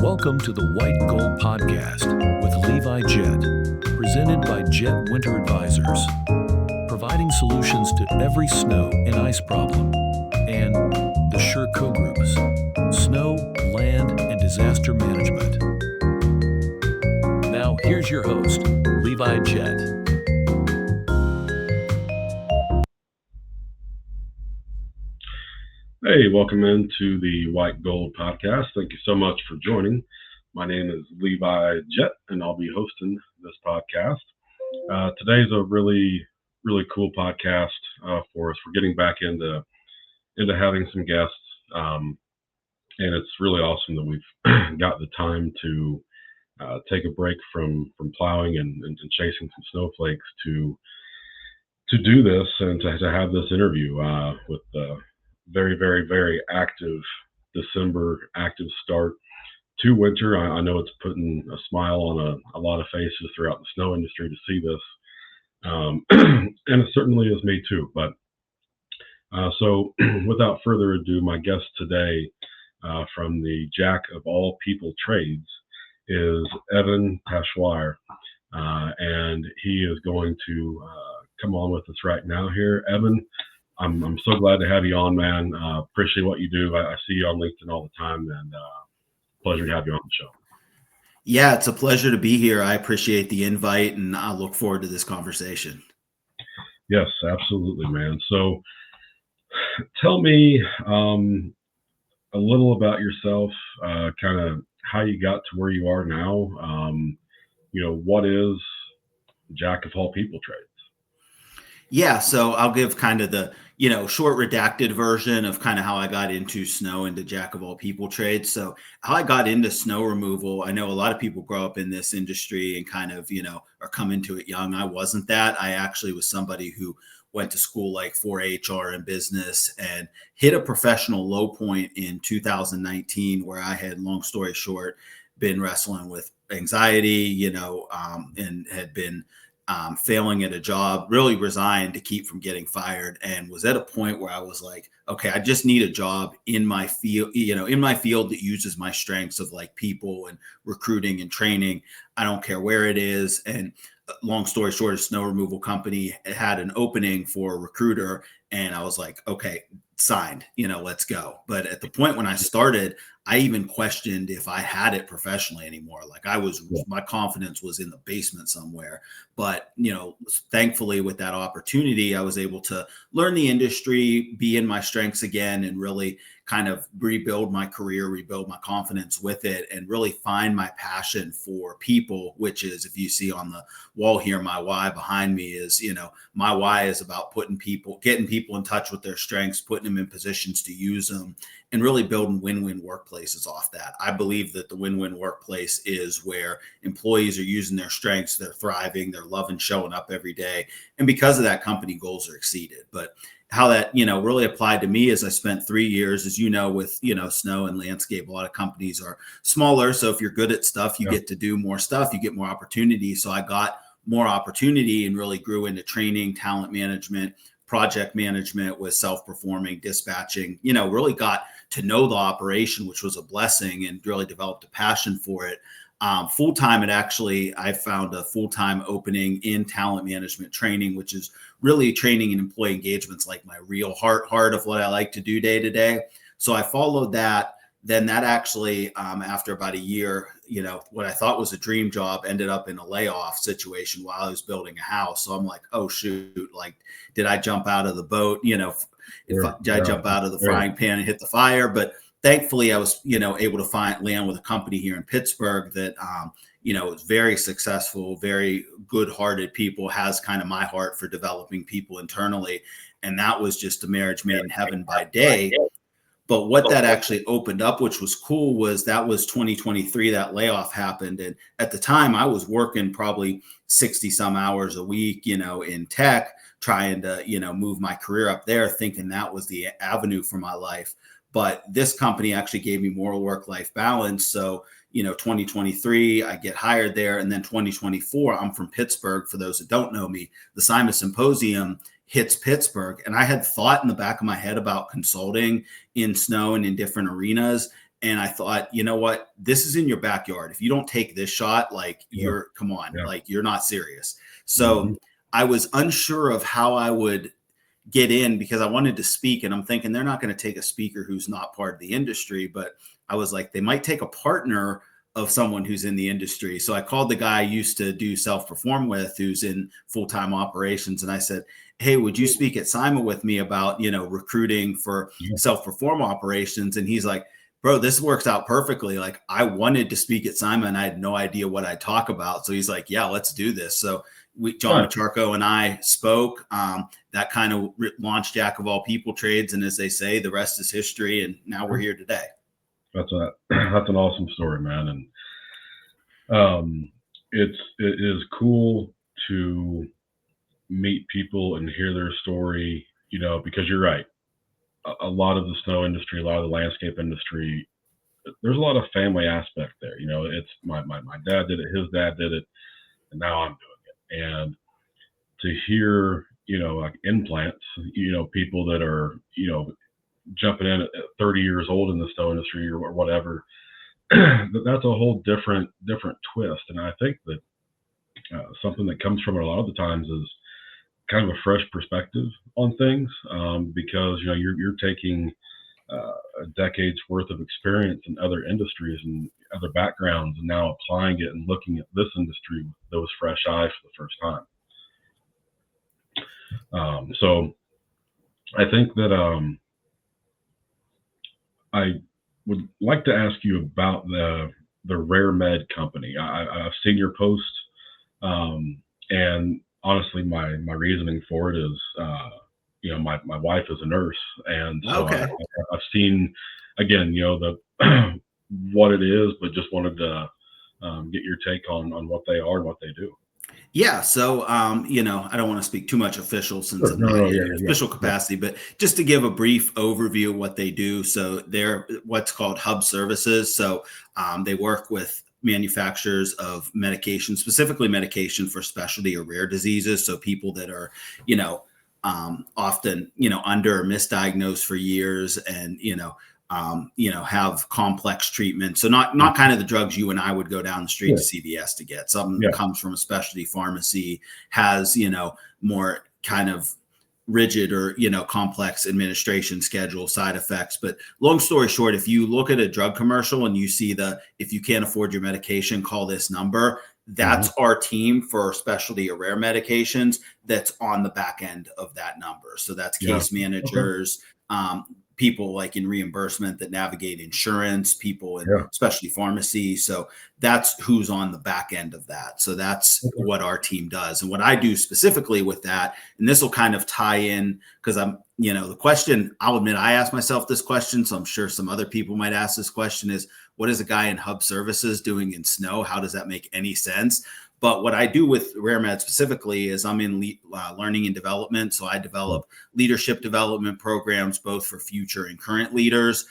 Welcome to the White Gold Podcast with Levi Jet, presented by Jet Winter Advisors, providing solutions to every snow and ice problem, and the SureCo groups, snow, land, and disaster management. Now, here's your host, Levi Jet. Hey, welcome into the White Gold Podcast. Thank you so much for joining. My name is Levi Jet, and I'll be hosting this podcast. Today's a really cool podcast for us. We're getting back into having some guests, and it's really awesome that we've got the time to take a break from plowing and chasing some snowflakes to do this and to have this interview with very active December, active start to winter. I know it's putting a smile on a lot of faces throughout the snow industry to see this, and it certainly is me too. But so without further ado, my guest today from the Jack of all people trades is Evan Tachoir, and he is going to come on with us right now here. Evan, I'm so glad to have you on, man. Appreciate what you do. I see you on LinkedIn all the time, and pleasure to have you on the show. Yeah, it's a pleasure to be here. I appreciate the invite, and I look forward to this conversation. Yes, absolutely, man. So tell me a little about yourself, kind of how you got to where you are now. What is Jack of all people trades? Yeah, so I'll give kind of the, short redacted version of kind of how I got into snow, into Jack of all people trades. So how I got into snow removal, I know a lot of people grow up in this industry and kind of, are come into it young. I wasn't that. I actually was somebody who went to school like for HR and business and hit a professional low point in 2019 where I had, long story short, been wrestling with anxiety, and had been failing at a job, really resigned to keep from getting fired, and was at a point where I was like, okay, I just need a job in my field, that uses my strengths of like people and recruiting and training. I don't care where it is. And long story short, a snow removal company had an opening for a recruiter, and I was like, okay, signed, let's go. But at the point when I started, I even questioned if I had it professionally anymore. Like my confidence was in the basement somewhere. But, thankfully with that opportunity, I was able to learn the industry, be in my strengths again, and really kind of rebuild my career, rebuild my confidence with it, and really find my passion for people, which is, if you see on the wall here, my why behind me is, my why is about getting people in touch with their strengths, putting them in positions to use them, and really building win-win workplaces off that. I believe that the win-win workplace is where employees are using their strengths, they're thriving, they're loving showing up every day. And because of that, company goals are exceeded. But how that, really applied to me is I spent 3 years, as with, snow and landscape, a lot of companies are smaller. So if you're good at stuff, you get to do more stuff, you get more opportunity. So I got more opportunity and really grew into training, talent management, project management with self-performing, dispatching, really got to know the operation, which was a blessing, and really developed a passion for it. Full-time, I found a full-time opening in talent management training, which is really training and employee engagements, like my real heart of what I like to do day to day. So I followed that. Then that actually, after about a year, what I thought was a dream job ended up in a layoff situation while I was building a house. So I'm like, oh shoot, like, did I jump out of the boat? Did I jump out of the frying pan and hit the fire? But thankfully I was, able to land with a company here in Pittsburgh that, is very successful, very good-hearted people, has kind of my heart for developing people internally. And that was just a marriage made in heaven by day. But what that actually opened up, which was cool, was that was 2023, that layoff happened. And at the time I was working probably 60 some hours a week, in tech, trying to, move my career up there, thinking that was the avenue for my life. But this company actually gave me more work-life balance. So, 2023, I get hired there. And then 2024, I'm from Pittsburgh. For those that don't know me, the SIMA Symposium hits Pittsburgh. And I had thought in the back of my head about consulting in snow and in different arenas. And I thought, you know what, this is in your backyard. If you don't take this shot, like come on, like you're not serious. So I was unsure of how I would get in because I wanted to speak, and I'm thinking they're not going to take a speaker who's not part of the industry, but I was like, they might take a partner of someone who's in the industry. So I called the guy I used to do self-perform with, who's in full-time operations. And I said, hey, would you speak at SIMA with me about, recruiting for self-perform operations? And he's like, bro, this works out perfectly. Like, I wanted to speak at SIMA and I had no idea what I'd talk about. So he's like, yeah, let's do this. So John Macharko and I spoke. That kind of launched Jack of All People Trades. And as they say, the rest is history. And now we're here today. That's an awesome story, man. And it is cool to meet people and hear their story, because you're right. A lot of the snow industry, a lot of the landscape industry, there's a lot of family aspect there. It's my dad did it, his dad did it, and now I'm doing it. And to hear, like implants, people that are, jumping in at 30 years old in the snow industry or whatever, that's a whole different twist. And I think that something that comes from it a lot of the times is kind of a fresh perspective on things, because you're taking a decade's worth of experience in other industries and other backgrounds, and now applying it and looking at this industry with those fresh eyes for the first time. So I think that I would like to ask you about the Rare Med company. I've seen your post, and honestly, my reasoning for it is, my wife is a nurse, and so I've seen, again, what it is, but just wanted to get your take on what they are and what they do. Yeah. So, I don't want to speak too much official since I'm not in official capacity, but just to give a brief overview of what they do. So they're what's called hub services. So they work with manufacturers of medication, specifically medication for specialty or rare diseases. So people that are, often, under or misdiagnosed for years and, have complex treatment. So not kind of the drugs you and I would go down the street to CVS to get. Something that comes from a specialty pharmacy, has, more kind of rigid or, complex administration schedule, side effects. But long story short, if you look at a drug commercial and you see if you can't afford your medication, call this number. That's our team for specialty or rare medications that's on the back end of that number. So that's case managers, people like in reimbursement that navigate insurance, people in specialty pharmacy. So that's who's on the back end of that. So that's what our team does. And what I do specifically with that, and this will kind of tie in because I'm, the question, I'll admit I asked myself this question, so I'm sure some other people might ask this question is, what is a guy in hub services doing in snow? How does that make any sense? But what I do with Rare Med specifically is I'm in learning and development. So I develop leadership development programs, both for future and current leaders,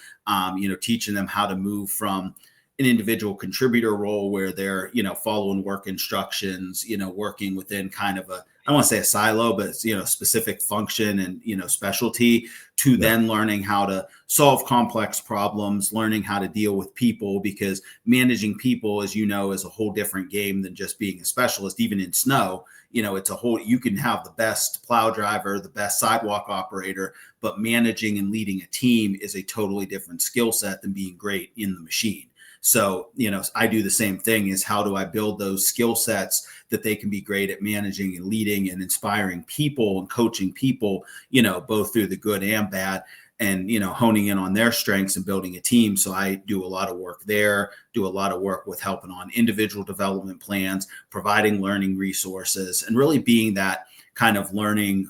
teaching them how to move from an individual contributor role where they're, following work instructions, working within kind of I don't want to say a silo, but specific function and, specialty to then learning how to solve complex problems, learning how to deal with people, because managing people, as is a whole different game than just being a specialist. Even in snow, it's you can have the best plow driver, the best sidewalk operator, but managing and leading a team is a totally different skill set than being great in the machine. So, I do the same thing, is how do I build those skill sets that they can be great at managing and leading and inspiring people and coaching people, both through the good and bad, and, honing in on their strengths and building a team. So I do a lot of work there, do a lot of work with helping on individual development plans, providing learning resources, and really being that kind of learning,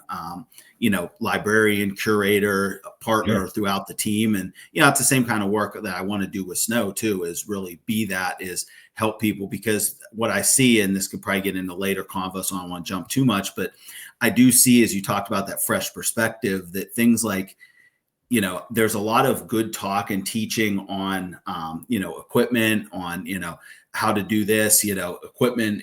librarian, curator, partner throughout the team. And, it's the same kind of work that I want to do with snow too, is really is help people, because what I see, and this could probably get into later convo, so I don't want to jump too much, but I do see, as you talked about, that fresh perspective, that things like there's a lot of good talk and teaching on, equipment, on, how to do this, equipment,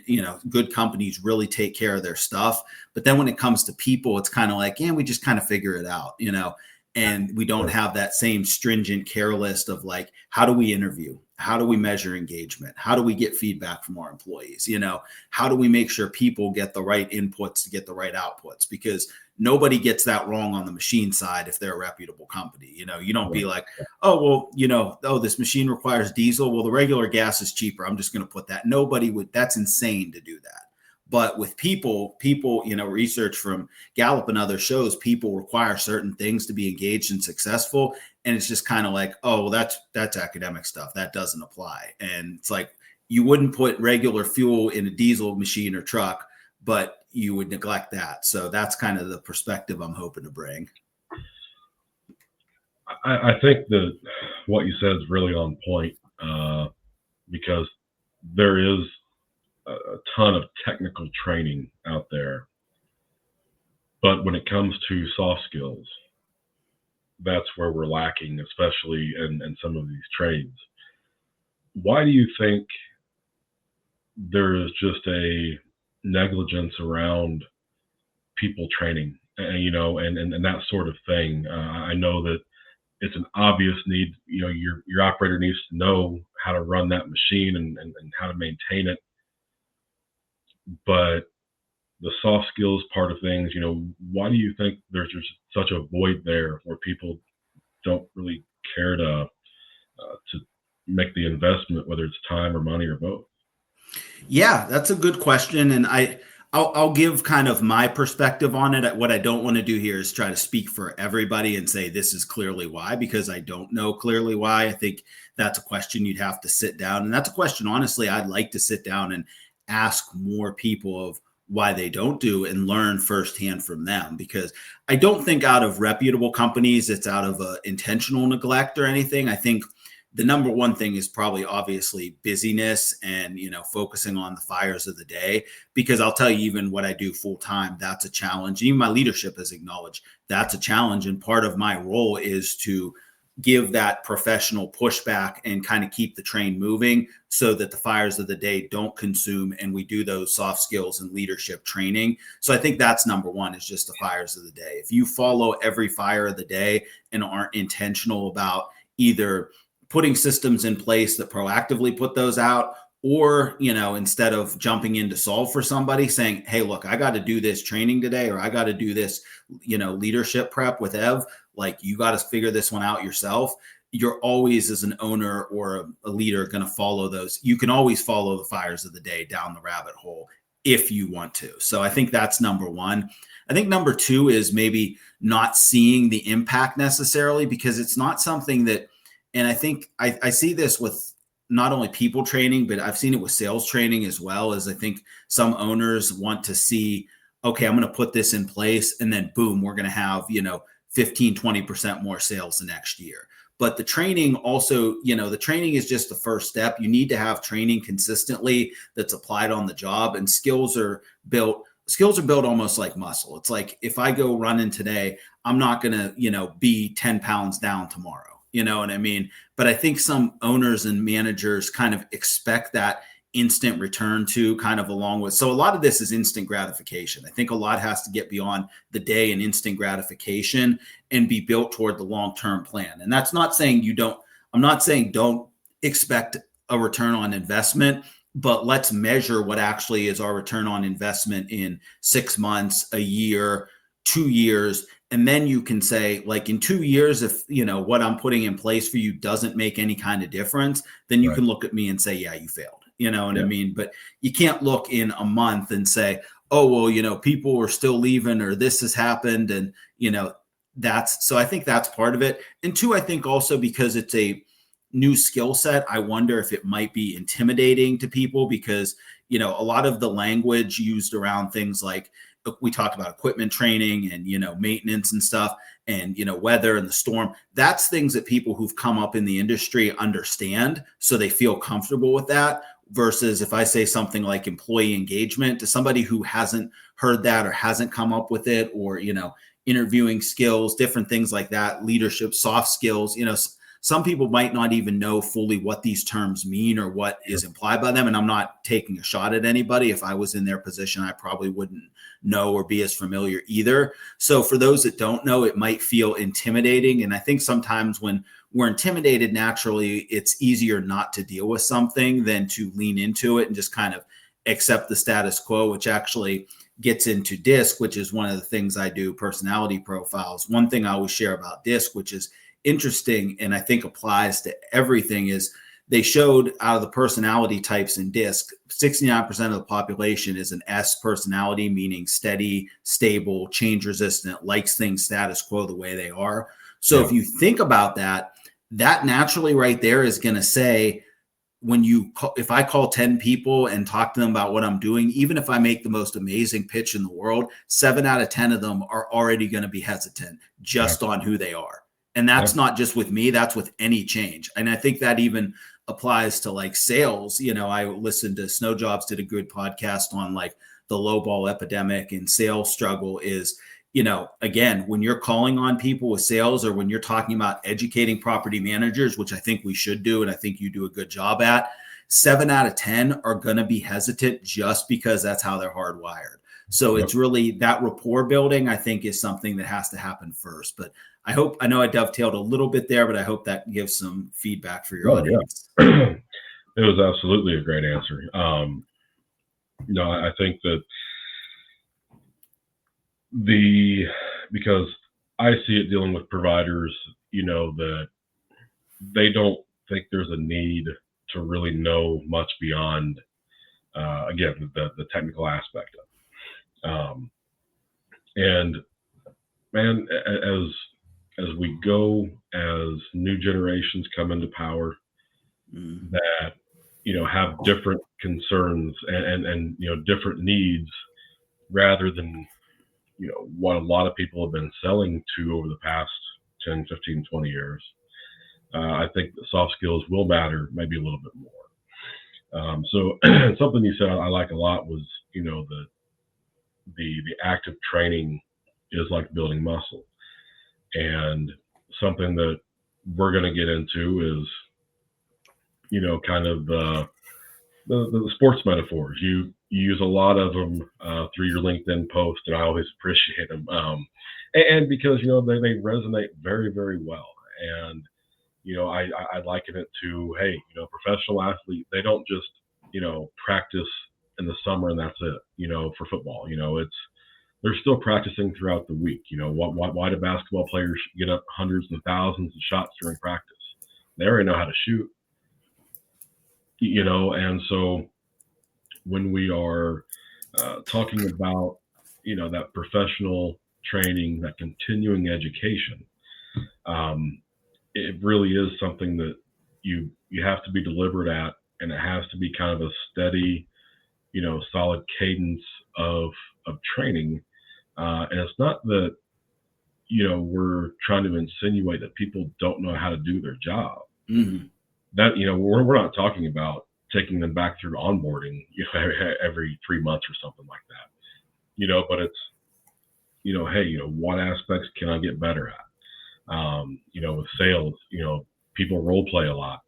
good companies really take care of their stuff. But then when it comes to people, it's kind of like, yeah, we just kind of figure it out, and we don't have that same stringent care list of like, how do we interview? How do we measure engagement? How do we get feedback from our employees? How do we make sure people get the right inputs to get the right outputs? Because nobody gets that wrong on the machine side if they're a reputable company. You don't be like, oh, well, this machine requires diesel. Well, the regular gas is cheaper. I'm just going to put that. Nobody would. That's insane to do that. But with people, research from Gallup and other shows, people require certain things to be engaged and successful. And it's just kind of like, oh, well, that's academic stuff. That doesn't apply. And it's like, you wouldn't put regular fuel in a diesel machine or truck, but you would neglect that. So that's kind of the perspective I'm hoping to bring. I think that what you said is really on point, because there is a ton of technical training out there. But when it comes to soft skills, that's where we're lacking, especially in some of these trades. Why do you think there is just a negligence around people training, and that sort of thing? I know that it's an obvious need. Your operator needs to know how to run that machine and how to maintain it. But the soft skills part of things, why do you think there's just such a void there where people don't really care to make the investment, whether it's time or money or both? Yeah, that's a good question. And I'll give kind of my perspective on it. What I don't want to do here is try to speak for everybody and say this is clearly why, because I don't know clearly why. I think that's a question you'd have to sit down. And that's a question, honestly, I'd like to sit down and ask more people of why they don't do and learn firsthand from them, because I don't think out of reputable companies, it's out of intentional neglect or anything. I think the number one thing is probably obviously busyness and, focusing on the fires of the day, because I'll tell you, even what I do full time, that's a challenge. Even my leadership has acknowledged that's a challenge. And part of my role is to give that professional pushback and kind of keep the train moving so that the fires of the day don't consume, and we do those soft skills and leadership training. So I think that's number one, is just the fires of the day. If you follow every fire of the day and aren't intentional about either putting systems in place that proactively put those out, or, instead of jumping in to solve for somebody, saying, hey, look, I got to do this training today, or I got to do this, leadership prep with Ev, like, you got to figure this one out yourself. You're always, as an owner or a leader, going to follow those. You can always follow the fires of the day down the rabbit hole if you want to. So I think that's number one. I think number two is maybe not seeing the impact necessarily, because it's not something that, and I think I see this with not only people training, but I've seen it with sales training as well. As I think some owners want to see, okay, I'm going to put this in place, and then boom, we're going to have, 15, 20% more sales the next year. But the training also, the training is just the first step. You need to have training consistently that's applied on the job, and skills are built almost like muscle. It's like, if I go running today, I'm not going to, be 10 pounds down tomorrow. You know what I mean? But I think some owners and managers kind of expect that instant return to, kind of along with. So a lot of this is instant gratification. I think a lot has to get beyond the day and instant gratification and be built toward the long-term plan. And that's not saying I'm not saying don't expect a return on investment, but let's measure what actually is our return on investment in 6 months, a year, 2 years. And then you can say, like, in 2 years, if, what I'm putting in place for you doesn't make any kind of difference, then you can look at me and say, yeah, you failed. You know what I mean? But you can't look in a month and say, oh, well, people are still leaving, or this has happened. And, so I think that's part of it. And two, I think also because it's a new skill set, I wonder if it might be intimidating to people, because, a lot of the language used around things like, we talk about equipment training and, maintenance and stuff, and, weather and the storm. That's things that people who've come up in the industry understand. So they feel comfortable with that. versus if I say something like employee engagement to somebody who hasn't heard that or hasn't come up with it, or, interviewing skills, different things like that, leadership, soft skills, some people might not even know fully what these terms mean or what is implied by them. And I'm not taking a shot at anybody. If I was in their position, I probably wouldn't know or be as familiar either. So for those that don't know, it might feel intimidating. And I think sometimes when we're intimidated naturally, it's easier not to deal with something than to lean into it and just kind of accept the status quo, which actually gets into DISC, which is one of the things I do, personality profiles. One thing I always share about DISC, which is interesting and I think applies to everything, is they showed out of the personality types in DISC, 69% of the population is an S personality, meaning steady, stable, change resistant, likes things status quo the way they are. So if you think about that naturally right there is going to say, if I call 10 people and talk to them about what I'm doing, even if I make the most amazing pitch in the world, 7 out of 10 of them are already going to be hesitant just on who they are. And that's not just with me, that's with any change. And I think that even applies to like sales. I listened to Snow Jobs did a good podcast on like the lowball epidemic and sales struggle is, again, when you're calling on people with sales or when you're talking about educating property managers, which I think we should do, and I think you do a good job at, 7 out of 10 are going to be hesitant just because that's how they're hardwired. So it's really that rapport building, I think, is something that has to happen first. But I know I dovetailed a little bit there, but I hope that gives some feedback for your audience. Yeah. It was absolutely a great answer. I think that because I see it dealing with providers, that they don't think there's a need to really know much beyond, again, the technical aspect of it. And man, as we go, as new generations come into power that, have different concerns and different needs rather than, what a lot of people have been selling to over the past 10, 15, 20 years. I think the soft skills will matter maybe a little bit more. So something you said I like a lot was, the active training is like building muscle. And something that we're going to get into is, kind of the sports metaphors. You use a lot of them through your LinkedIn post, and I always appreciate them. And because, they resonate very, very well. And, I liken it to, hey, professional athlete, they don't just, practice in the summer and that's it, for football. They're still practicing throughout the week. Why do basketball players get up hundreds and thousands of shots during practice? They already know how to shoot, and so when we are talking about, that professional training, that continuing education, it really is something that you have to be deliberate at, and it has to be kind of a steady, solid cadence of training. And it's not that, we're trying to insinuate that people don't know how to do their job. Mm-hmm. That, we're not talking about taking them back through onboarding, every 3 months or something like that, but it's, hey, what aspects can I get better at? With sales, people role play a lot,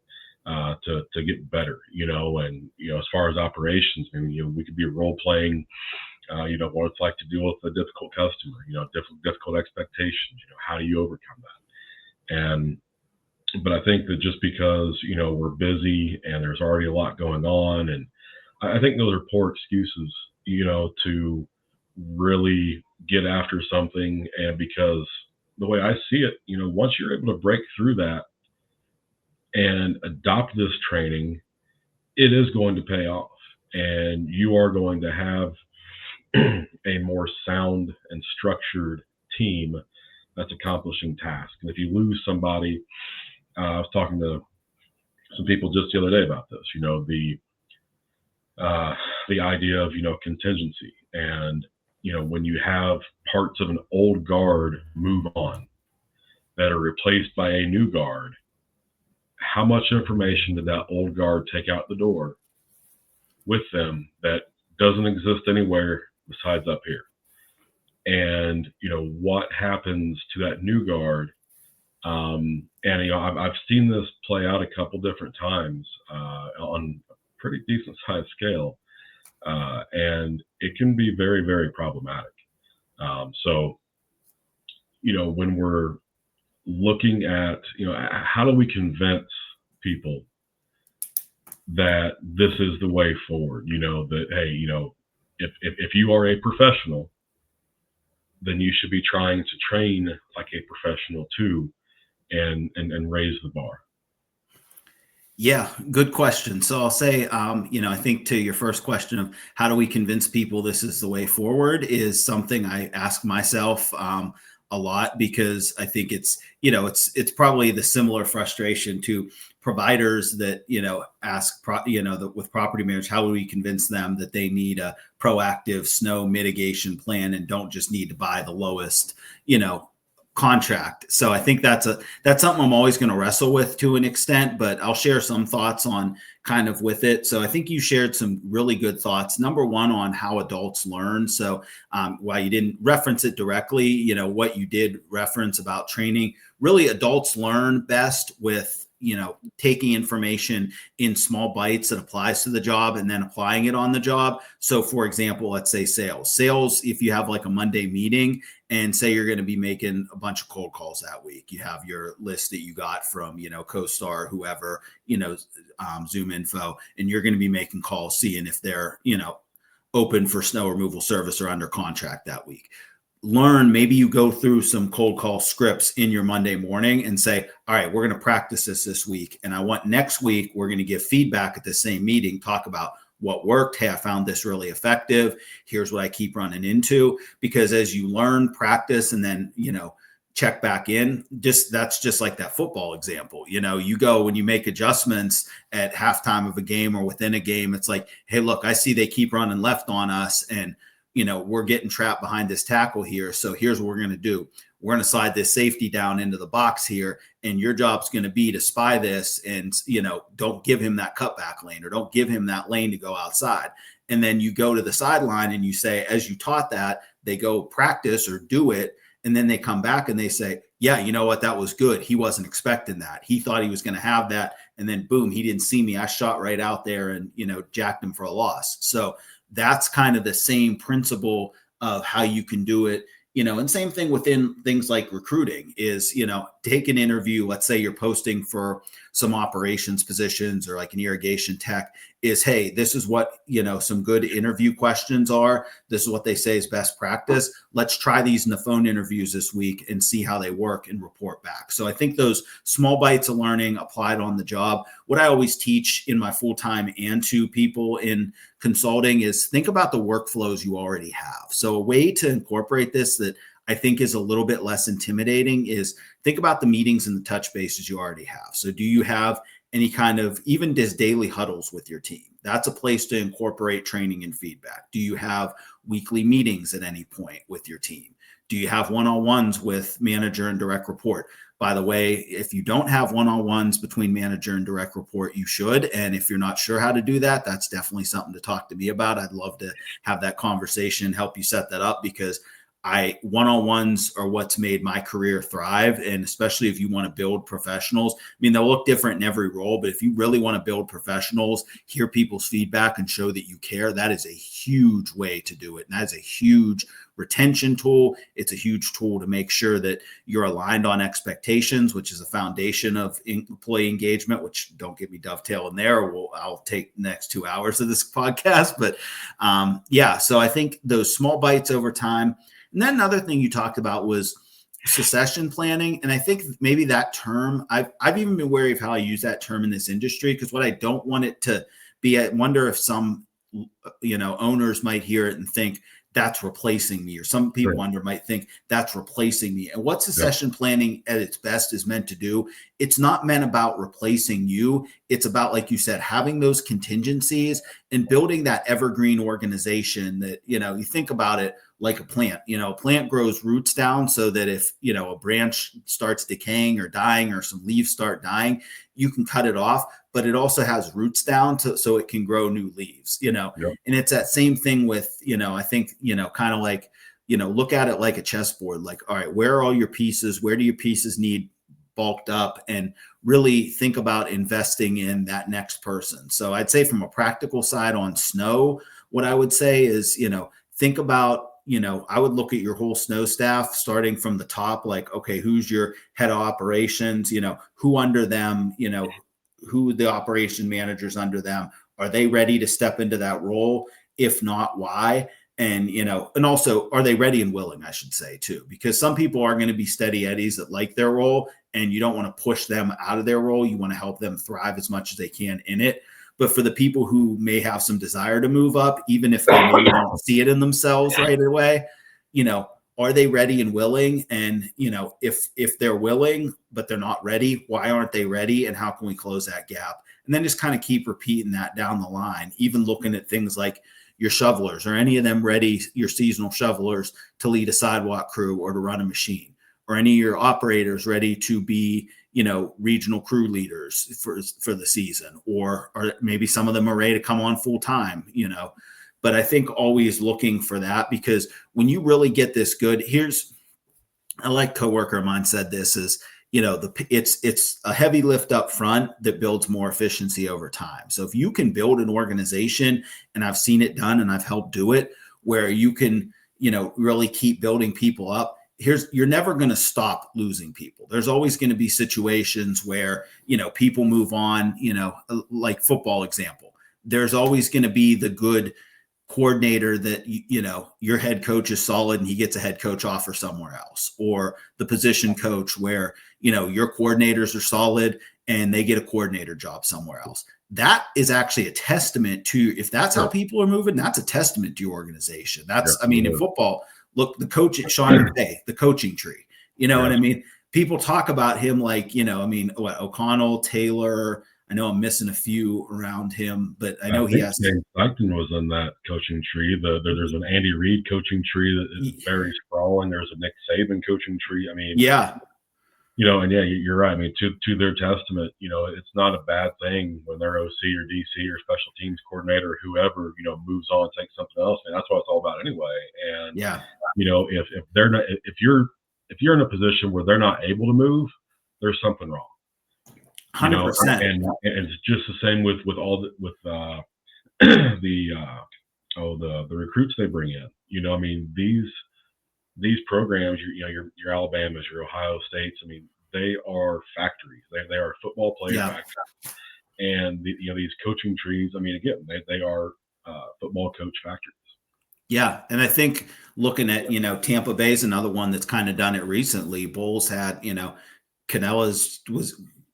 to get better, and, as far as operations, we could be role playing, what it's like to deal with a difficult customer, difficult expectations, how do you overcome that? But I think that just because, we're busy and there's already a lot going on, and I think those are poor excuses, to really get after something. And because the way I see it, once you're able to break through that and adopt this training, it is going to pay off, and you are going to have a more sound and structured team that's accomplishing tasks. And if you lose somebody, I was talking to some people just the other day about this, the idea of, contingency. And, when you have parts of an old guard move on that are replaced by a new guard, how much information did that old guard take out the door with them that doesn't exist anywhere besides up here. And, what happens to that new guard? And, I've seen this play out a couple different times on a pretty decent sized scale. And it can be very, very problematic. So, when we're looking at, how do we convince people that this is the way forward, that, hey, if you are a professional, then you should be trying to train like a professional too, and raise the bar. Yeah, good question. So I'll say, I think to your first question of how do we convince people this is the way forward is something I ask myself a lot, because I think it's probably the similar frustration to providers that, ask, with property managers, how do we convince them that they need a proactive snow mitigation plan and don't just need to buy the lowest, contract. So I think that's something I'm always going to wrestle with to an extent, but I'll share some thoughts on kind of with it. So I think you shared some really good thoughts. Number one, on how adults learn. So while you didn't reference it directly, what you did reference about training, really adults learn best with taking information in small bites that applies to the job and then applying it on the job. So for example, let's say sales, if you have like a Monday meeting and say you're going to be making a bunch of cold calls that week, you have your list that you got from, CoStar, whoever, Zoom info, and you're going to be making calls, seeing if they're, open for snow removal service or under contract that week. Maybe you go through some cold call scripts in your Monday morning and say, all right, we're going to practice this week. And I want next week, we're going to give feedback at the same meeting, talk about what worked. Hey, I found this really effective. Here's what I keep running into. Because as you learn, practice, and then, check back in, that's just like that football example. You go, when you make adjustments at halftime of a game or within a game, it's like, hey, look, I see they keep running left on us, and we're getting trapped behind this tackle here. So here's what we're going to do. We're going to slide this safety down into the box here. And your job's going to be to spy this and, don't give him that cutback lane, or don't give him that lane to go outside. And then you go to the sideline and you say, as you taught that, they go practice or do it. And then they come back and they say, yeah, you know what? That was good. He wasn't expecting that. He thought he was going to have that. And then boom, he didn't see me. I shot right out there and, jacked him for a loss. So that's kind of the same principle of how you can do it, and same thing within things like recruiting is, take an interview. Let's say you're posting for some operations positions or like an irrigation tech, is, hey, this is what, some good interview questions are. This is what they say is best practice. Let's try these in the phone interviews this week and see how they work and report back. So I think those small bites of learning applied on the job. What I always teach in my full-time and to people in consulting is think about the workflows you already have. So a way to incorporate this that I think is a little bit less intimidating is think about the meetings and the touch bases you already have. So do you have any kind of, even just daily huddles with your team? That's a place to incorporate training and feedback. Do you have weekly meetings at any point with your team? Do you have one-on-ones with manager and direct report? By the way, if you don't have one-on-ones between manager and direct report, you should. And if you're not sure how to do that, that's definitely something to talk to me about. I'd love to have that conversation, help you set that up, because one-on-ones are what's made my career thrive. And especially if you want to build professionals, I mean, they'll look different in every role, but if you really want to build professionals, hear people's feedback and show that you care, that is a huge way to do it. And that's a huge retention tool. It's a huge tool to make sure that you're aligned on expectations, which is a foundation of employee engagement, which don't get me dovetailing there. I'll take the next 2 hours of this podcast. But so I think those small bites over time. And then another thing you talked about was succession planning. And I think maybe that term, I've even been wary of how I use that term in this industry, because what I don't want it to be, I wonder if some, owners might hear it and think that's replacing me, or some people might think that's replacing me. And what succession planning at its best is meant to do, it's not meant about replacing you. It's about, like you said, having those contingencies and building that evergreen organization that, you think about it like a plant. A plant grows roots down so that if, a branch starts decaying or dying or some leaves start dying, you can cut it off. but it also has roots down so it can grow new leaves, Yep. and it's that same thing with, I think, kind of like, look at it like a chessboard, like, all right, where are all your pieces? Where do your pieces need bulked up? And really think about investing in that next person. So I'd say from a practical side on snow, what I would say is, think about, I would look at your whole snow staff starting from the top, like, okay, who's your head of operations, who under them, who the operation managers under them, are they ready to step into that role? If not, why? And, and also, are they ready and willing, I should say, too, because some people are going to be steady eddies that like their role, and you don't want to push them out of their role. You want to help them thrive as much as they can in it. But for the people who may have some desire to move up, even if they maybe don't see it in themselves right away, are they ready and willing? And, if they're willing, but they're not ready, why aren't they ready? And how can we close that gap? And then just kind of keep repeating that down the line, even looking at things like your shovelers, or any of them ready, your seasonal shovelers, to lead a sidewalk crew or to run a machine, or any of your operators ready to be, regional crew leaders for the season, or maybe some of them are ready to come on full time, but I think always looking for that, because when you really get this good, I like coworker of mine said this is, it's a heavy lift up front that builds more efficiency over time. So if you can build an organization, and I've seen it done and I've helped do it, where you can, really keep building people up, you're never going to stop losing people. There's always going to be situations where, people move on, like football example. There's always going to be the good coordinator that, your head coach is solid and he gets a head coach offer somewhere else, or the position coach where, your coordinators are solid and they get a coordinator job somewhere else. That is actually a testament to, if that's how people are moving, that's a testament to your organization. In football, look, the coach at Sean McVay, the coaching tree, what I mean? People talk about him like, O'Connell, Taylor. I know I'm missing a few around him, but I know he has. James Blackton was in that coaching tree. There's an Andy Reid coaching tree that is very sprawling. There's a Nick Saban coaching tree. You're right. To their testament, it's not a bad thing when their OC or DC or special teams coordinator or whoever, moves on, takes something else. And that's what it's all about anyway. And if they're not, if you're in a position where they're not able to move, there's something wrong. 100%. And it's just the same with all the recruits they bring in. These programs, your Alabamas, your Ohio States, they are factories. They are football player factories. And these coaching trees, again, they are football coach factories. Yeah, and I think looking at, Tampa Bay is another one that's kind of done it recently. Bulls had, Canella's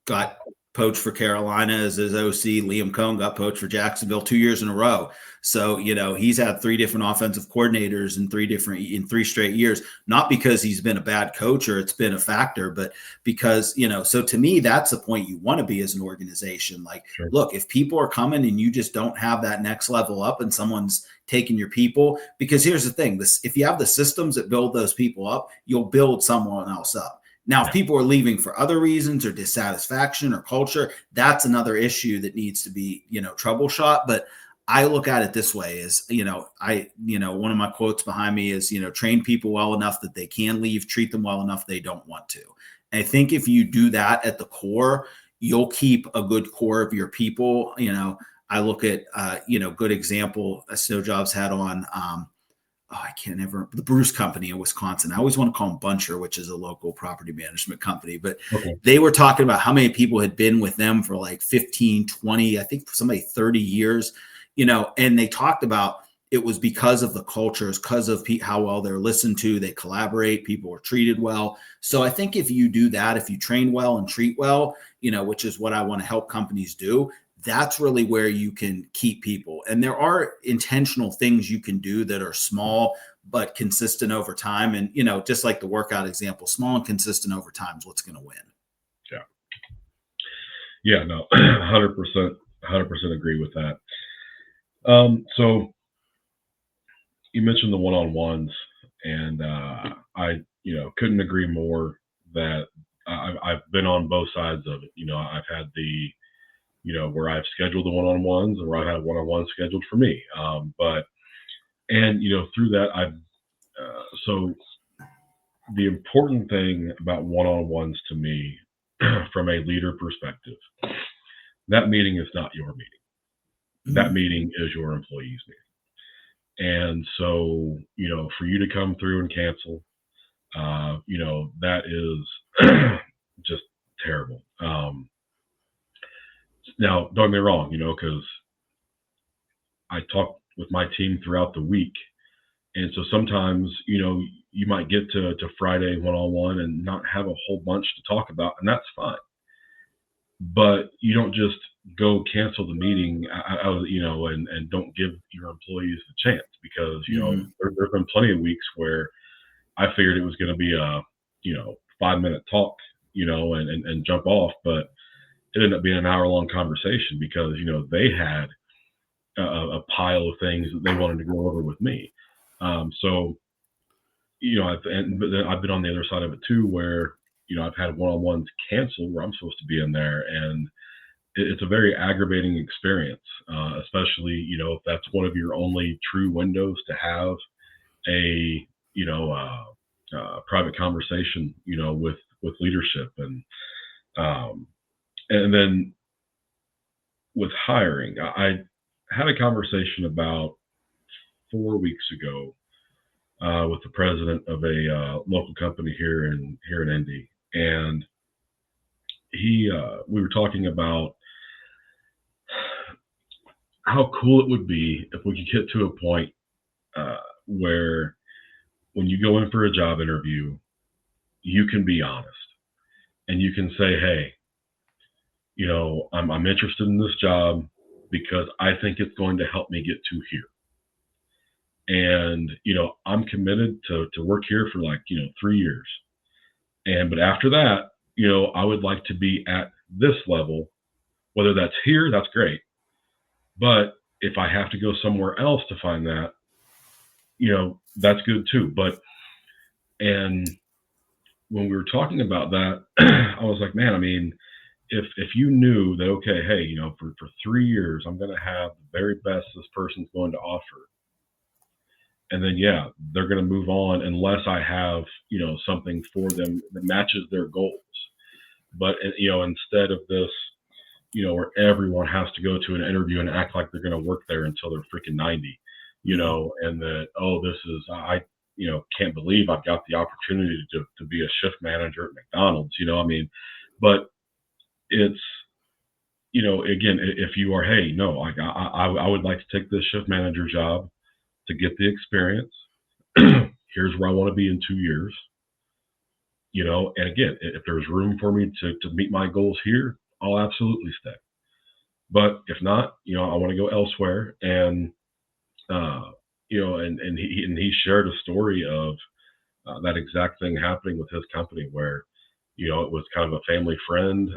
got poached for Carolina as his OC. Liam Cohn got poached for Jacksonville 2 years in a row. So, he's had 3 different offensive coordinators in 3 straight years, not because he's been a bad coach or it's been a factor, but because, so to me, that's the point you want to be as an organization. Like, sure. Look, if people are coming and you just don't have that next level up and someone's taking your people, because here's the thing, if you have the systems that build those people up, you'll build someone else up. Now, if people are leaving for other reasons or dissatisfaction or culture, that's another issue that needs to be, troubleshot. But I look at it this way is, one of my quotes behind me is, train people well enough that they can leave, treat them well enough they don't want to. And I think if you do that at the core, you'll keep a good core of your people. I look at, good example, Snow Jobs had on, the Bruce Company in Wisconsin. I always want to call them Buncher, which is a local property management company, but They were talking about how many people had been with them for like 15, 20, I think somebody 30 years, and they talked about it was because of the cultures, because of how well they're listened to, they collaborate, people are treated well. So I think if you do that, if you train well and treat well, which is what I want to help companies do, that's really where you can keep people. And there are intentional things you can do that are small, but consistent over time. And, just like the workout example, small and consistent over time is what's going to win. Yeah. Yeah, no, 100% agree with that. So you mentioned the one-on-ones, and I, couldn't agree more that I've been on both sides of it. I've had the where I've scheduled the one-on-ones and where I have one-on-ones scheduled for me. Through that, so the important thing about one-on-ones to me, from a leader perspective, that meeting is not your meeting. That meeting is your employee's meeting. And so, for you to come through and cancel, that is just terrible. Now, don't get me wrong, because I talk with my team throughout the week. And so sometimes, you might get to Friday one-on-one and not have a whole bunch to talk about, and that's fine. But you don't just go cancel the meeting, and don't give your employees the chance, because, there's been plenty of weeks where I figured it was going to be a, 5-minute talk, and jump off, but it ended up being an hour-long conversation because, they had a pile of things that they wanted to go over with me. But then I've been on the other side of it too, where, I've had one-on-ones cancel where I'm supposed to be in there, and it's a very aggravating experience, especially, if that's one of your only true windows to have a, private conversation, with leadership. And then with hiring, I had a conversation about 4 weeks ago with the president of a local company here in Indy, and we were talking about how cool it would be if we could get to a point where when you go in for a job interview, you can be honest and you can say, hey, I'm interested in this job because I think it's going to help me get to here. And, I'm committed to work here for 3 years. But after that, I would like to be at this level, whether that's here, that's great. But if I have to go somewhere else to find that, that's good too. And when we were talking about that, I was like, man, I mean, if you knew that, okay, hey, for 3 years, I'm going to have the very best this person's going to offer. And then, yeah, they're going to move on unless I have, something for them that matches their goals. But, instead of this, where everyone has to go to an interview and act like they're going to work there until they're freaking 90, and that, I can't believe I've got the opportunity to be a shift manager at McDonald's, but it's, again, if you are, hey, no, I would like to take this shift manager job to get the experience. Here's where I want to be in 2 years, and again, if there's room for me to meet my goals here, I'll absolutely stay. But if not, I want to go elsewhere. And, and he shared a story of that exact thing happening with his company where, it was kind of a family friend,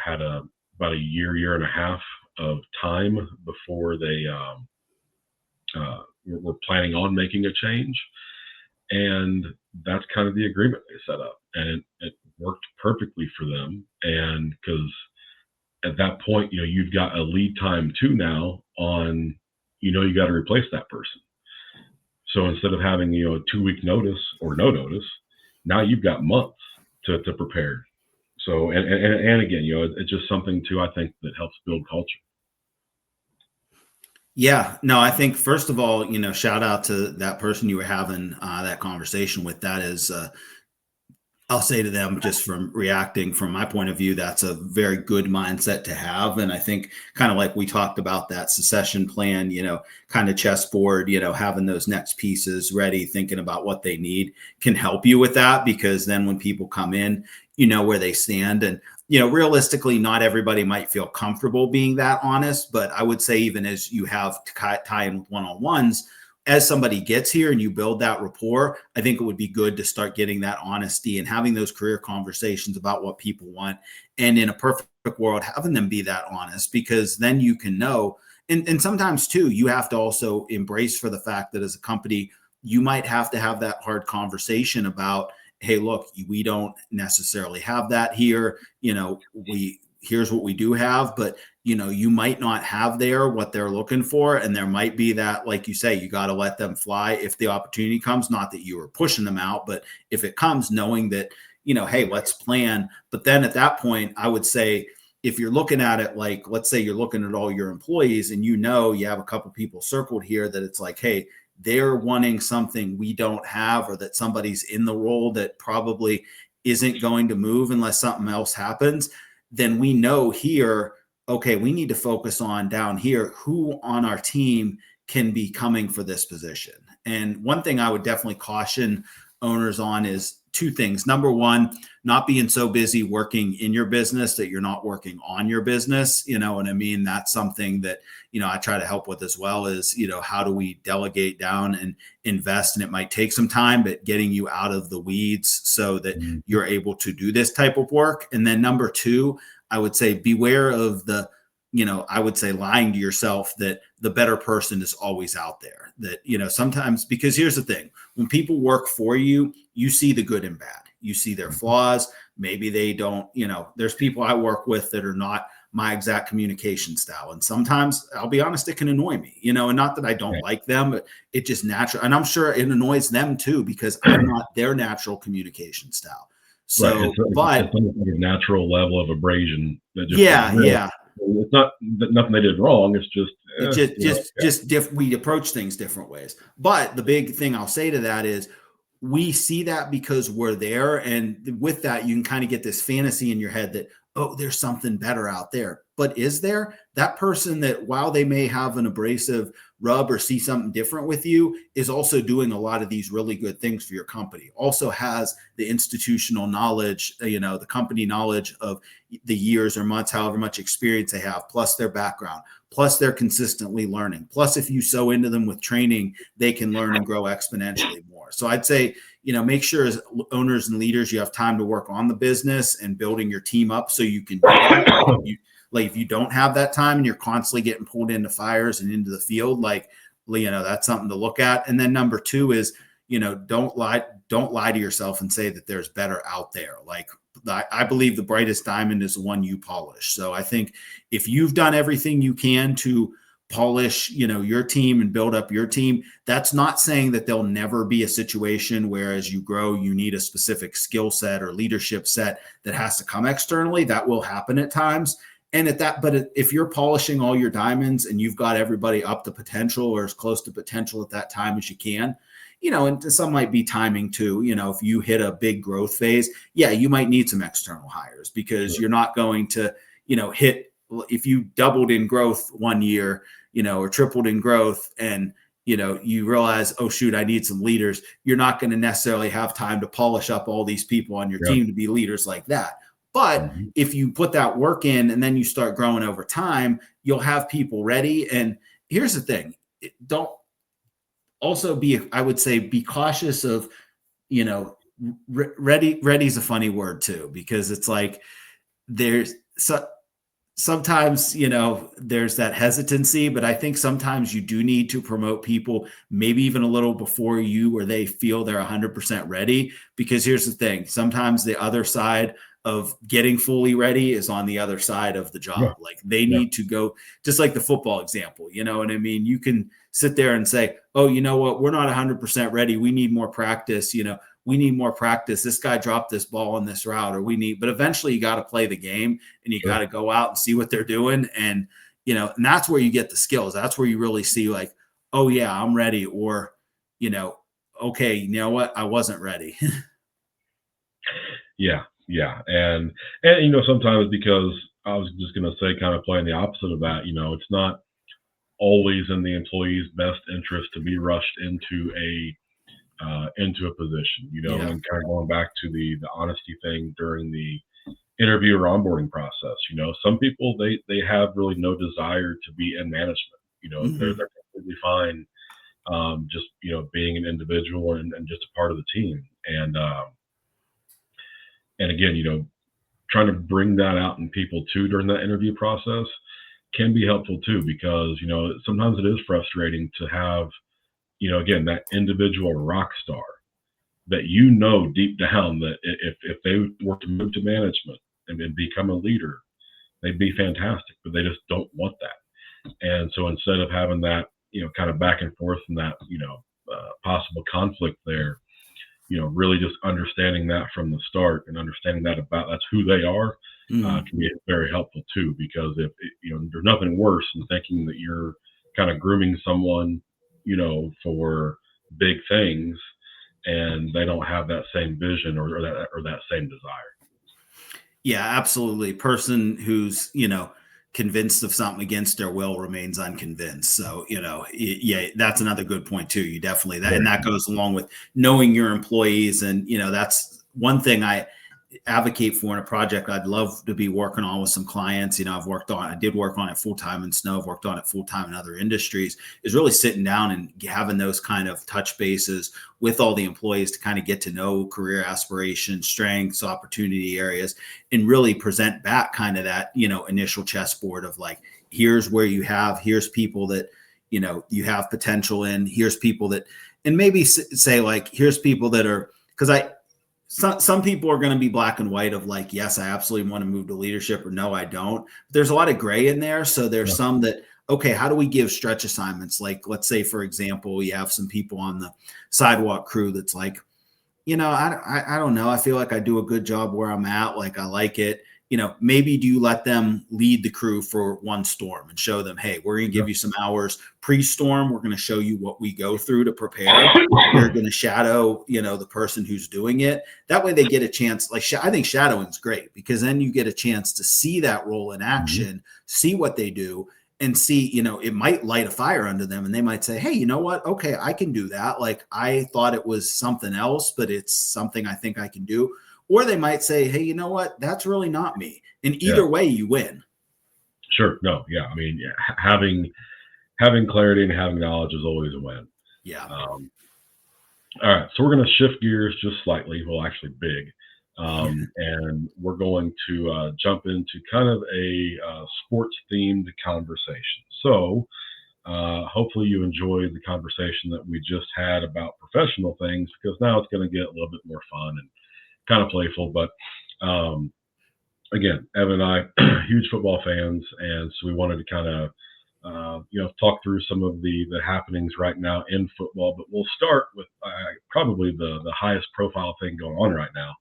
had about a year and a half of time before they were planning on making a change. And that's kind of the agreement they set up. And it worked perfectly for them. And because at that point, you've got a lead time too now on, you got to replace that person. So instead of having, a 2-week notice or no notice, now you've got months to prepare. So, and again, it's just something too, I think, that helps build culture. Yeah, no, I think first of all, shout out to that person you were having that conversation with. That is, I'll say to them, just from reacting from my point of view, that's a very good mindset to have. And I think kind of like we talked about that succession plan, kind of chessboard, having those next pieces ready, thinking about what they need can help you with that, because then when people come in, where they stand. And, realistically, not everybody might feel comfortable being that honest, but I would say even as you have to tie in with one-on-ones, as somebody gets here and you build that rapport, I think it would be good to start getting that honesty and having those career conversations about what people want. And in a perfect world, having them be that honest, because then you can know. And sometimes too, you have to also embrace for the fact that as a company, you might have to have that hard conversation about, hey, look, we don't necessarily have that here. here's what we do have, but you might not have there what they're looking for. And there might be that, like you say, you got to let them fly if the opportunity comes, not that you were pushing them out, but if it comes, knowing that, hey, let's plan. But then at that point, I would say, if you're looking at it, like, let's say you're looking at all your employees and you have a couple people circled here that it's like, hey, they're wanting something we don't have, or that somebody's in the role that probably isn't going to move unless something else happens, then we know here, okay, we need to focus on down here, who on our team can be coming for this position. And one thing I would definitely caution owners on is two things. Number one, not being so busy working in your business that you're not working on your business. You know what I mean? That's something that, I try to help with as well, is, how do we delegate down and invest? And it might take some time, but getting you out of the weeds so that you're able to do this type of work. And then number two, I would say beware of the, I would say lying to yourself that the better person is always out there. That, sometimes, because here's the thing, when people work for you, you see the good and bad. You see their flaws. Maybe they don't, there's people I work with that are not my exact communication style. And sometimes, I'll be honest, it can annoy me, and not that I don't like them, but it just natural. And I'm sure it annoys them too, because I'm not their natural communication style. So, right. It's a natural level of abrasion. That just It's not nothing they did wrong. It's just we approach things different ways. But the big thing I'll say to that is, we see that because we're there. And with that, you can kind of get this fantasy in your head that, oh, there's something better out there. But is there? That person that, while they may have an abrasive rub or see something different with you, is also doing a lot of these really good things for your company. Also has the institutional knowledge, the company knowledge of the years or months, however much experience they have, plus their background, plus they're consistently learning. Plus, if you sew into them with training, they can learn and grow exponentially more. So I'd say, make sure as owners and leaders, you have time to work on the business and building your team up so you can do that. If you don't have that time and you're constantly getting pulled into fires and into the field, that's something to look at. And then number two is, don't lie to yourself and say that there's better out there. I believe the brightest diamond is the one you polish. So I think if you've done everything you can to polish, your team and build up your team, that's not saying that there'll never be a situation where, as you grow, you need a specific skill set or leadership set that has to come externally. That will happen at times. But if you're polishing all your diamonds and you've got everybody up to potential or as close to potential at that time as you can, and some might be timing too, if you hit a big growth phase, you might need some external hires, because you're not going to, if you doubled in growth one year, or tripled in growth, and, you realize, oh shoot, I need some leaders. You're not going to necessarily have time to polish up all these people on your team to be leaders like that. But if you put that work in and then you start growing over time, you'll have people ready. And here's the thing, I would say, be cautious of, ready is a funny word too, because it's like, sometimes, there's that hesitancy, but I think sometimes you do need to promote people maybe even a little before you or they feel they're 100% ready. Because here's the thing, sometimes the other side of getting fully ready is on the other side of the job. They need to go, just like the football example, you know what I mean? You can sit there and say, oh, you know what? We're not 100% ready. We need more practice. We need more practice. This guy dropped this ball on this route, but eventually you got to play the game and you got to go out and see what they're doing. And, and that's where you get the skills. That's where you really see oh yeah, I'm ready. Or, okay, you know what? I wasn't ready. Yeah. And, sometimes, because I was just going to say, kind of playing the opposite of that, it's not always in the employee's best interest to be rushed into a position, and kind of going back to the honesty thing during the interview or onboarding process. Some people, they have really no desire to be in management. They're completely fine, just, being an individual and just a part of the team. And again, trying to bring that out in people too during that interview process can be helpful too, because, sometimes it is frustrating to have, again, that individual rock star that, deep down, that if they were to move to management and then become a leader, they'd be fantastic, but they just don't want that. And so instead of having that, kind of back and forth and that, possible conflict there, really just understanding that from the start and understanding that that's who they are, can be very helpful too, because if there's nothing worse than thinking that you're kind of grooming someone, for big things, and they don't have that same vision or that same desire. Yeah, absolutely. Person who's, convinced of something against their will remains unconvinced. So, yeah, that's another good point too. You definitely and that goes along with knowing your employees. And, that's one thing I advocate for in a project I'd love to be working on with some clients. I did work on it full-time in snow. I've worked on it full-time in other industries, is really sitting down and having those kind of touch bases with all the employees to kind of get to know career aspirations, strengths, opportunity areas, and really present back kind of that, initial chessboard of like, here's people that, you have potential in, here's people that, and maybe say like, here's people that are, because some people are going to be black and white of like, yes, I absolutely want to move to leadership, or no, I don't. There's a lot of gray in there. So there's some that, okay, how do we give stretch assignments? Like, let's say, for example, you have some people on the sidewalk crew that's like, I don't know. I feel like I do a good job where I'm at. Like, I like it. Maybe do you let them lead the crew for one storm and show them, hey, we're going to give you some hours pre-storm. We're going to show you what we go through to prepare. You're going to shadow, the person who's doing it. That way they get a chance. Like, I think shadowing is great, because then you get a chance to see that role in action, see what they do, and see, it might light a fire under them, and they might say, hey, you know what? Okay, I can do that. Like, I thought it was something else, but it's something I think I can do. Or they might say, hey, you know what? That's really not me. And either way, you win. Sure. No. Yeah. I mean, having clarity and having knowledge is always a win. Yeah. All right. So we're going to shift gears just slightly. Well, actually big. And we're going to jump into kind of a sports themed conversation. So hopefully you enjoyed the conversation that we just had about professional things, because now it's going to get a little bit more fun and kind of playful. But again, Evan and I, huge football fans, and so we wanted to kind of talk through some of the happenings right now in football. But we'll start with probably the highest profile thing going on right now,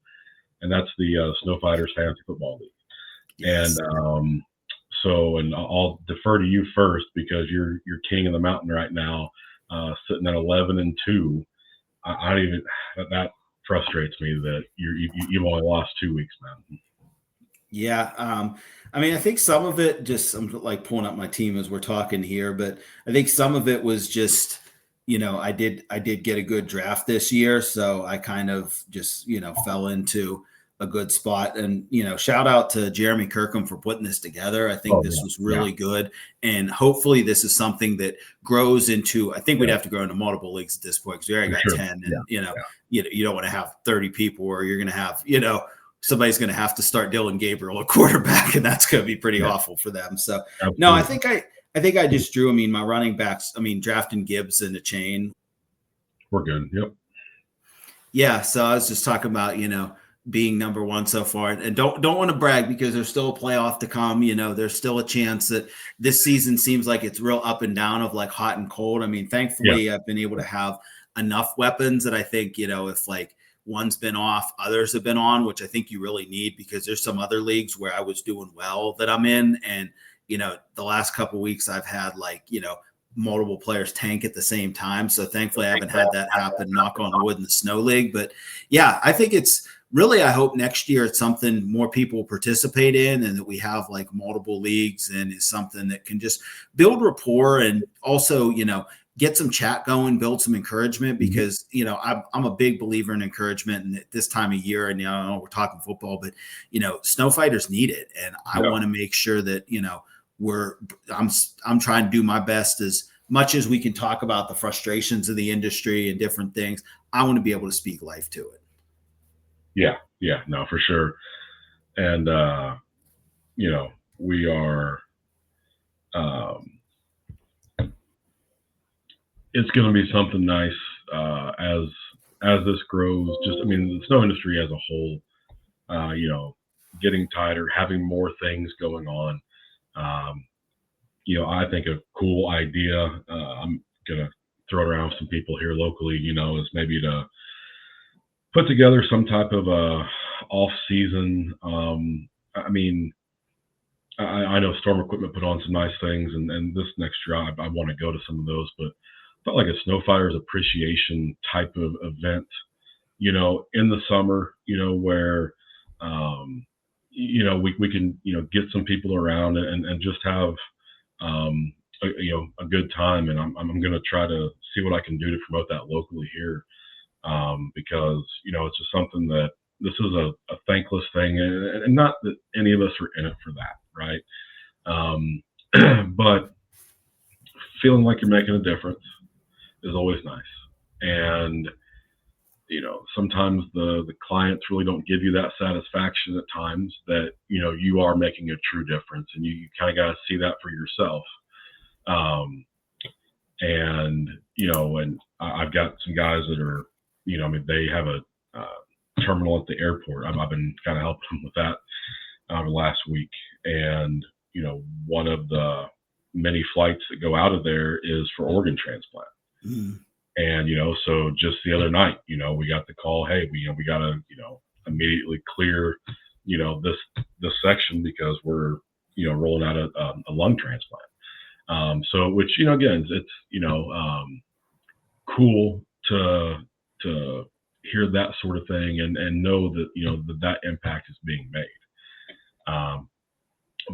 and that's the Snow Fighters Fantasy Football League. Yes. And and I'll defer to you first, because you're king of the mountain right now, sitting at 11-2. I don't even that frustrates me that you've only lost 2 weeks, man. Yeah. I mean, I think some of it I'm like pulling up my team as we're talking here, but I think some of it was just, I did get a good draft this year. So I kind of just, fell into a good spot, and, shout out to Jeremy Kirkham for putting this together. I think this was really good. And hopefully this is something that grows into, I think we'd have to grow into multiple leagues at this point, because we already got 10, and, you don't want to have 30 people, or you're going to have, somebody's going to have to start Dylan Gabriel a quarterback, and that's going to be pretty awful for them. So absolutely. No, I think I just drew, my running backs, drafting Gibbs in the chain. We're good. Yep. Yeah. So I was just talking about, being number one so far, and don't want to brag, because there's still a playoff to come. There's still a chance that this season seems like it's real up and down of like hot and cold. Thankfully I've been able to have enough weapons that I think, if like one's been off, others have been on, which I think you really need, because there's some other leagues where I was doing well that I'm in. And, the last couple of weeks I've had like, multiple players tank at the same time. So thankfully I haven't had that happen, knock on wood, in the snow league. But yeah, I think it's really, I hope next year it's something more people participate in, and that we have like multiple leagues, and it's something that can just build rapport, and also, get some chat going, build some encouragement, because, I'm a big believer in encouragement, and at this time of year, and, I know we're talking football, but, Snow Fighters need it. And I want to make sure that, I'm trying to do my best, as much as we can talk about the frustrations of the industry and different things. I want to be able to speak life to it. Yeah, no, for sure. And, we are, it's going to be something nice, as this grows. Just, the snow industry as a whole, getting tighter, having more things going on. Um, I think a cool idea, I'm going to throw it around with some people here locally, is maybe to put together some type of a off season. I mean, I know Storm Equipment put on some nice things, and this next year I want to go to some of those, but felt like a Snow Fighters appreciation type of event, in the summer, where, we can, get some people around and just have, a good time. And I'm going to try to see what I can do to promote that locally here. Because, it's just something that this is a thankless thing, and not that any of us are in it for that. Right. But feeling like you're making a difference is always nice. And, sometimes the clients really don't give you that satisfaction at times that, you are making a true difference, and you kind of got to see that for yourself. And, and I've got some guys that are, they have a terminal at the airport. I've been kind of helping them with that last week. And, one of the many flights that go out of there is for organ transplant. Mm. And, so just the other night, we got the call, hey, we got to, immediately clear, this section because we're, rolling out a lung transplant. So, which, again, it's, cool to hear that sort of thing and know that, that impact is being made.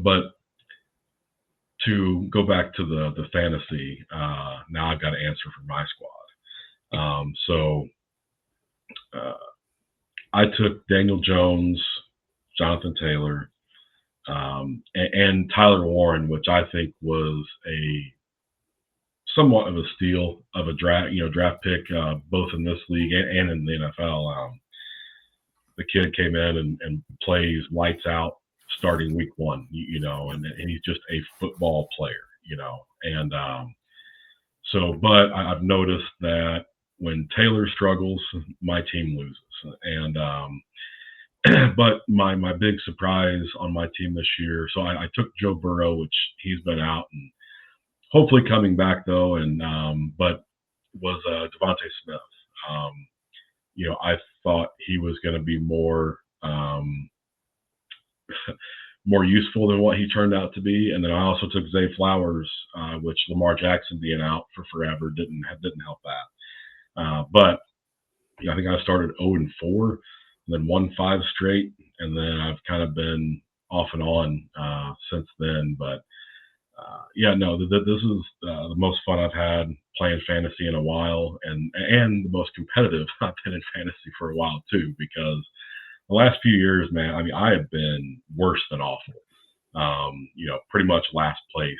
But to go back to the fantasy, now I've got to answer for my squad. So I took Daniel Jones, Jonathan Taylor, and Tyler Warren, which I think was a somewhat of a steal of a draft pick, both in this league and in the NFL. The kid came in and plays lights out starting week one, and he's just a football player, and so, but I've noticed that when Taylor struggles, my team loses. And but my big surprise on my team this year, so I took Joe Burrow, which he's been out and hopefully coming back though, and but was Devontae Smith. I thought he was going to be more more useful than what he turned out to be. And then I also took Zay Flowers, which Lamar Jackson being out for forever didn't help that. But I think I started 0-4, and then won 5 straight, and then I've kind of been off and on since then. But this is the most fun I've had playing fantasy in a while, and the most competitive I've been in fantasy for a while too, because the last few years, man, I mean, I have been worse than awful. Pretty much last place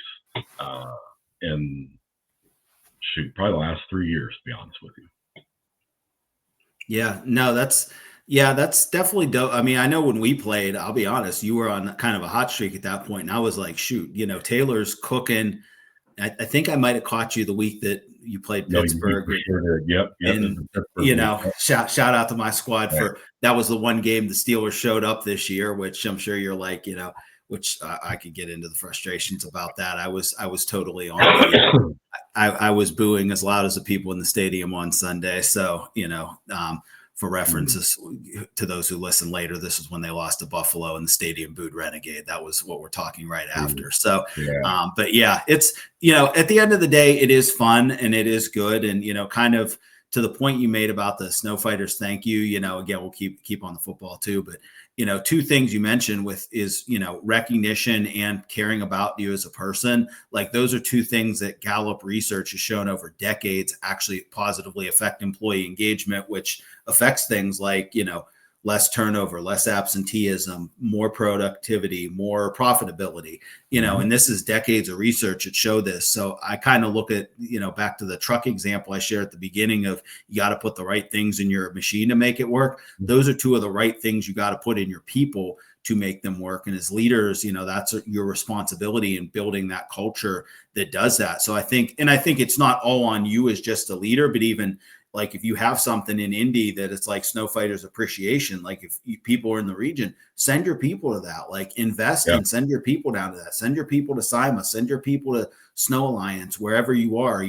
in probably the last 3 years, to be honest with you. Yeah, no, that's definitely dope. I mean, I know when we played, I'll be honest, you were on kind of a hot streak at that point, and I was like, shoot, Taylor's cooking. I think I might have caught you the week that you played Pittsburgh. No, you sure did. Yep. And shout out to my squad for that was the one game the Steelers showed up this year, which I'm sure you're like, which I could get into the frustrations about that. I was totally on. I was booing as loud as the people in the stadium on Sunday. So, for references to those who listen later, this is when they lost to Buffalo and the stadium booed Renegade. That was what we're talking right after. So, but yeah, it's, at the end of the day, it is fun and it is good. And, kind of to the point you made about the Snow Fighters, thank you. Again, we'll keep on the football too, but two things you mentioned is, recognition and caring about you as a person. Like those are two things that Gallup research has shown over decades actually positively affect employee engagement, which affects things like, less turnover, less absenteeism, more productivity, more profitability, and this is decades of research that show this. So I kind of look at, back to the truck example I shared at the beginning of you got to put the right things in your machine to make it work. Those are two of the right things you got to put in your people to make them work. And as leaders, that's your responsibility in building that culture that does that. So I think it's not all on you as just a leader, but even like if you have something in Indy that it's like Snow Fighters Appreciation, like if people are in the region, send your people to that, like invest and send your people down to that, send your people to SIMA, send your people to Snow Alliance, wherever you are,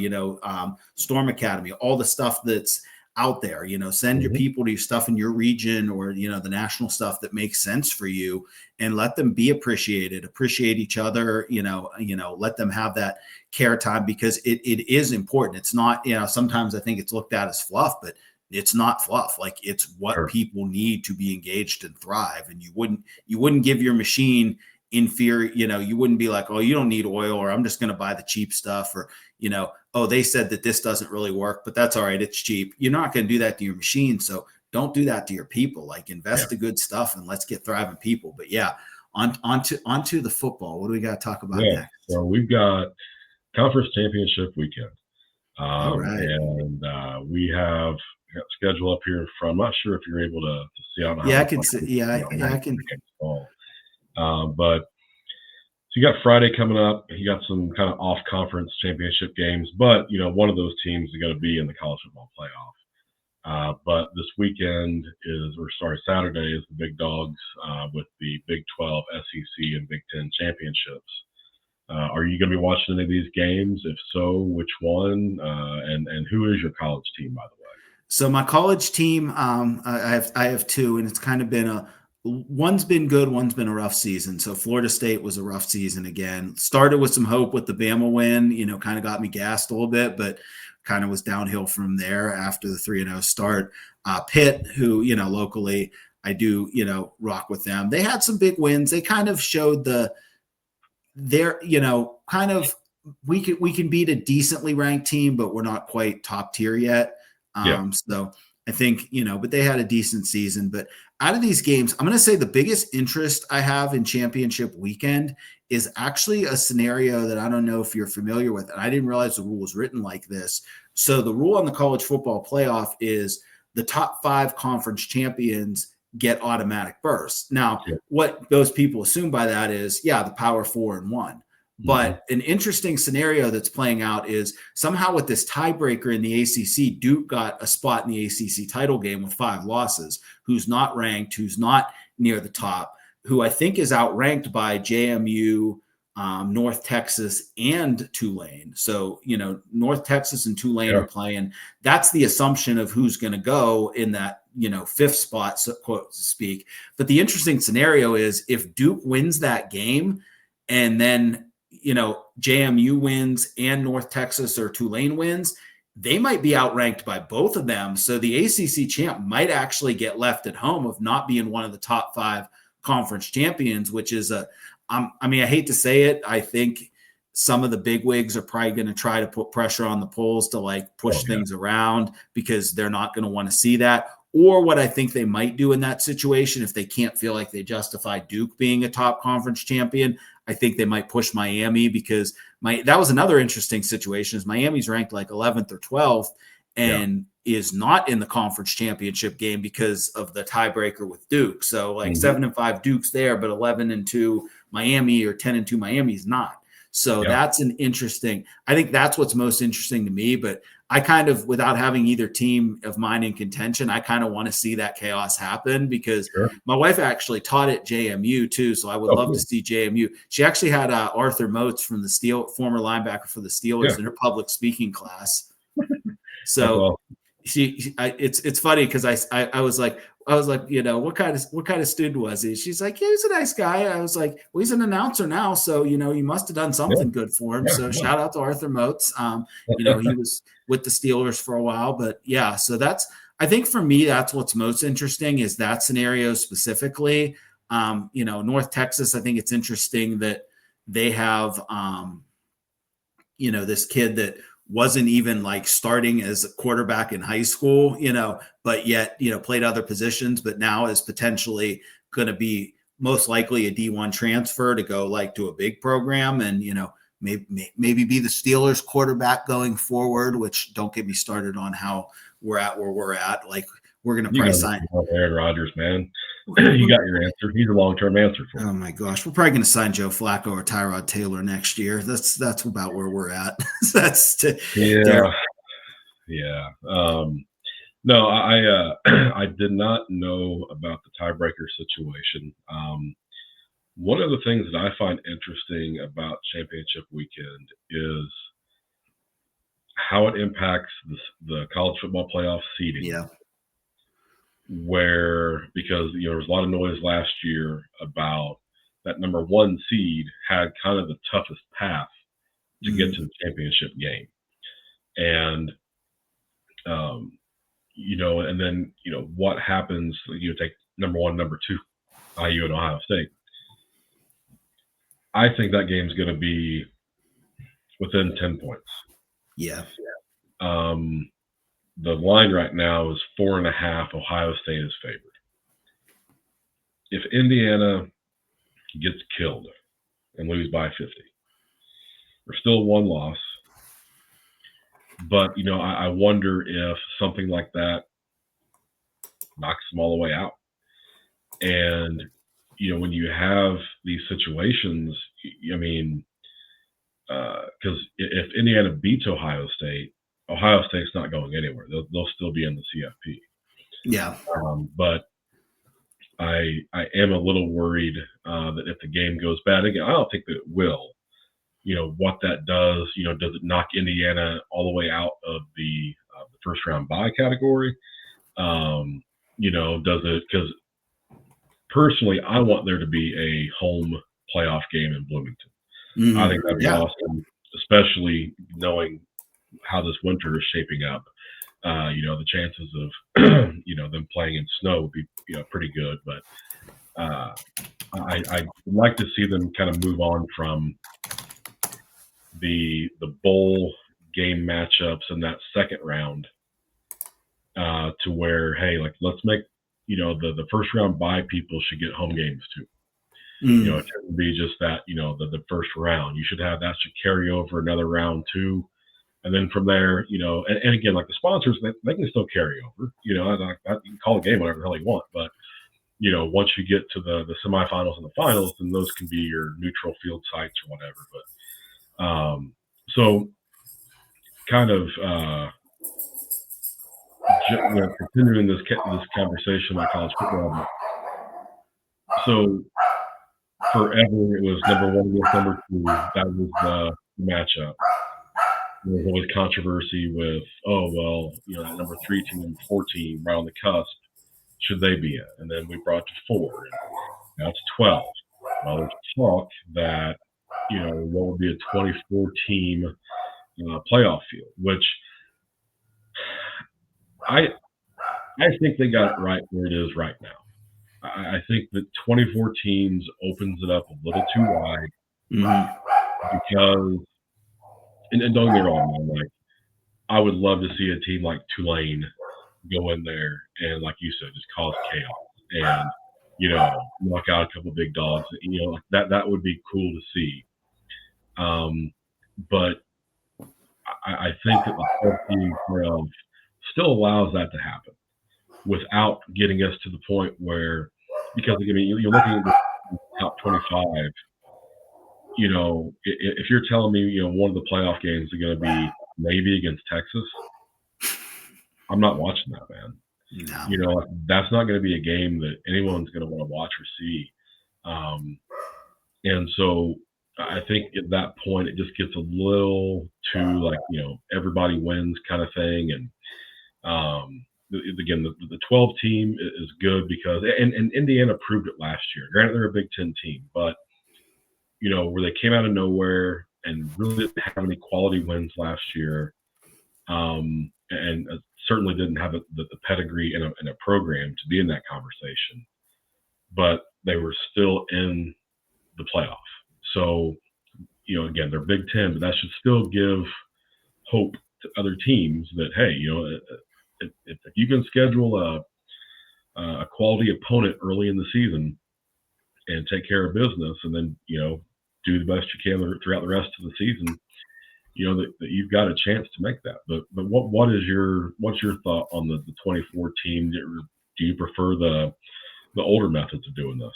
Storm Academy, all the stuff that's out there, send your people to your stuff in your region, or, the national stuff that makes sense for you, and let them be appreciate each other, let them have that care time, because it is important. It's not, sometimes I think it's looked at as fluff, but it's not fluff. Like, it's what people need to be engaged and thrive. And you wouldn't give your machine inferior, you wouldn't be like, oh, you don't need oil, or I'm just going to buy the cheap stuff, or, oh, they said that this doesn't really work, but that's all right, it's cheap. You're not going to do that to your machine. So don't do that to your people. Like, invest the good stuff, and let's get thriving people. But yeah, onto the football. What do we got to talk about next? So we've got conference championship weekend. All right. And we have got schedule up here from, I'm not sure if you're able to see on. Yeah, I can see. Yeah, I can. But so you got Friday coming up. You got some kind of off-conference championship games, but one of those teams is going to be in the college football playoff. But this weekend Saturday is the big dogs with the Big 12, SEC, and Big 10 championships. Are you going to be watching any of these games? If so, which one? And who is your college team, by the way? So my college team, I have two, and it's kind of been one's been good, one's been a rough season. So Florida State was a rough season again. Started with some hope with the Bama win, kind of got me gassed a little bit, but kind of was downhill from there after the 3-0 start. Pitt, who, locally I do, rock with them. They had some big wins. They kind of showed we can beat a decently ranked team, but we're not quite top tier yet. So I think, but they had a decent season. But out of these games, I'm going to say the biggest interest I have in championship weekend is actually a scenario that I don't know if you're familiar with. And I didn't realize the rule was written like this. So the rule on the college football playoff is the top 5 conference champions get automatic berths. Now, what those people assume by that is, the Power 4 and 1. But an interesting scenario that's playing out is somehow with this tiebreaker in the ACC, Duke got a spot in the ACC title game with 5 losses, who's not ranked, who's not near the top, who I think is outranked by JMU, North Texas, and Tulane. So, North Texas and Tulane are playing. That's the assumption of who's going to go in that, 5th spot, so quote to speak. But the interesting scenario is if Duke wins that game and then JMU wins and North Texas or Tulane wins, they might be outranked by both of them. So the ACC champ might actually get left at home of not being one of the top 5 conference champions, which is I hate to say it. I think some of the bigwigs are probably going to try to put pressure on the polls to push things around, because they're not going to want to see that. Or what I think they might do in that situation, if they can't feel like they justify Duke being a top conference champion, I think they might push Miami, because that was another interesting situation. Is Miami's ranked 11th or 12th and is not in the conference championship game because of the tiebreaker with Duke. So 7-5 Duke's there, but 11-2 Miami or 10-2 Miami is not. So that's an interesting. I think that's what's most interesting to me. But I kind of, without having either team of mine in contention, I kind of want to see that chaos happen, because my wife actually taught at JMU too. So I would love to see JMU. She actually had Arthur Moats from the former linebacker for the Steelers in her public speaking class. So it's funny, because I was like, what kind of student was he? She's like, he's a nice guy. I was like, well, he's an announcer now, so you must have done something good for him. So shout out to Arthur Moats. He was with the Steelers for a while, but so I think for me, that's what's most interesting, is that scenario specifically. North Texas, I think it's interesting that they have this kid that wasn't even starting as a quarterback in high school, but yet, played other positions, but now is potentially going to be most likely a D1 transfer to go to a big program, and, maybe be the Steelers quarterback going forward, which don't get me started on how we're at where we're at. We're going to probably sign Aaron Rodgers, man. You got your answer. He's a long-term answer for Oh my gosh, we're probably going to sign Joe Flacco or Tyrod Taylor next year. That's about where we're at. No, I did not know about the tiebreaker situation. One of the things that I find interesting about championship weekend is how it impacts the college football playoff seeding. Yeah. Where because there was a lot of noise last year about that number one seed had kind of the toughest path to get to the championship game, and and then what happens? You take number one, number two, IU and Ohio State. I think that game's going to be within 10 points. Yeah. The line right now is 4.5. Ohio State is favored. If Indiana gets killed and lose by 50, there's still one loss. But I wonder if something like that knocks them all the way out. And when you have these situations, I mean, because if Indiana beats Ohio State's not going anywhere. They'll still be in the CFP. Yeah. But I am a little worried that if the game goes bad again, I don't think that it will. What that does. Does it knock Indiana all the way out of the first round bye category? Does it? Because personally, I want there to be a home playoff game in Bloomington. I think that'd be awesome, especially knowing how this winter is shaping up. The chances of them playing in snow would be pretty good, but I'd like to see them kind of move on from the bowl game matchups in that second round to where, hey, like let's make the first round bye people should get home games too. It shouldn't be just that the first round. You should have that should carry over another round too. And then from there, and again, like the sponsors, they can still carry over. You can call the game whatever the hell you want, but once you get to the semifinals and the finals, then those can be your neutral field sites or whatever. But so kind of continuing this conversation about college football. So forever it was number one against number two. That was the matchup. There was always controversy with, that number 3 team and 4 team right on the cusp. Should they be in? And then we brought to 4. And now it's 12. Well, there's talk that, what would be a 24 team playoff field, which I think they got it right where it is right now. I think that 24 teams opens it up a little too wide because. And don't get me wrong, man, like I would love to see a team like Tulane go in there and, like you said, just cause chaos and knock out a couple big dogs. Like that would be cool to see. But I think that the 12 still allows that to happen without getting us to the point where, because you're looking at the top 25. If you're telling me, one of the playoff games are going to be Navy against Texas, I'm not watching that, man. No. That's not going to be a game that anyone's going to want to watch or see. And so I think at that point, it just gets a little too like, everybody wins kind of thing. And again, the 12 team is good because, and Indiana proved it last year. Granted, they're a Big Ten team, but where they came out of nowhere and really didn't have any quality wins last year, and certainly didn't have the pedigree in a program to be in that conversation, but they were still in the playoff. So, again, they're Big Ten, but that should still give hope to other teams that, hey, if you can schedule a quality opponent early in the season and take care of business, and then do the best you can throughout the rest of the season, that you've got a chance to make that. But what's your thought on the 24 team? Do you prefer the older methods of doing this?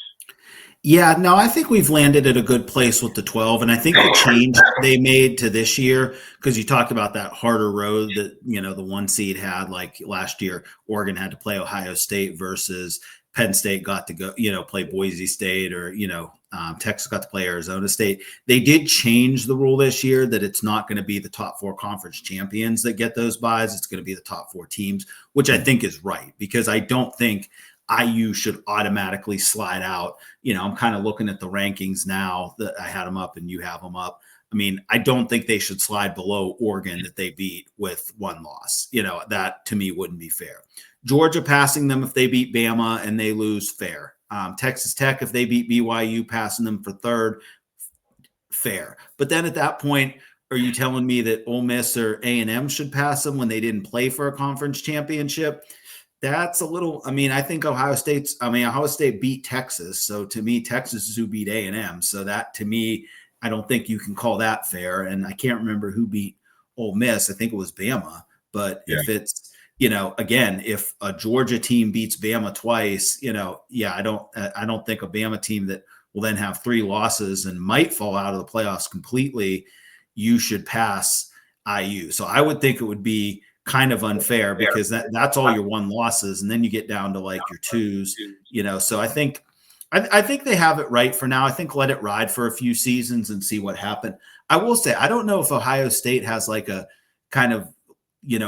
Yeah, no, I think we've landed at a good place with the 12. And I think the change they made to this year, because you talked about that harder road that, the one seed had, like last year, Oregon had to play Ohio State versus Penn State got to go, play Boise State, or, Texas got to play Arizona State. They did change the rule this year that it's not going to be the top four conference champions that get those buys. It's going to be the top four teams, which I think is right, because I don't think IU should automatically slide out. I'm kind of looking at the rankings now that I had them up and you have them up. I mean, I don't think they should slide below Oregon that they beat with one loss. That to me wouldn't be fair. Georgia passing them if they beat Bama and they lose, fair. Texas Tech, if they beat BYU, passing them for third, fair. But then at that point, are you telling me that Ole Miss or A&M should pass them when they didn't play for a conference championship? That's a little. I think Ohio State beat Texas. So to me, Texas is who beat A&M. So that, to me, I don't think you can call that fair. And I can't remember who beat Ole Miss. I think it was Bama. But if it's, again, if a Georgia team beats Bama twice, I don't think a Bama team that will then have three losses and might fall out of the playoffs completely, you should pass IU. So I would think it would be kind of unfair, because that's all your one losses, and then you get down to like your twos, So I think they have it right for now. I think let it ride for a few seasons and see what happens. I will say, I don't know if Ohio State has like a kind of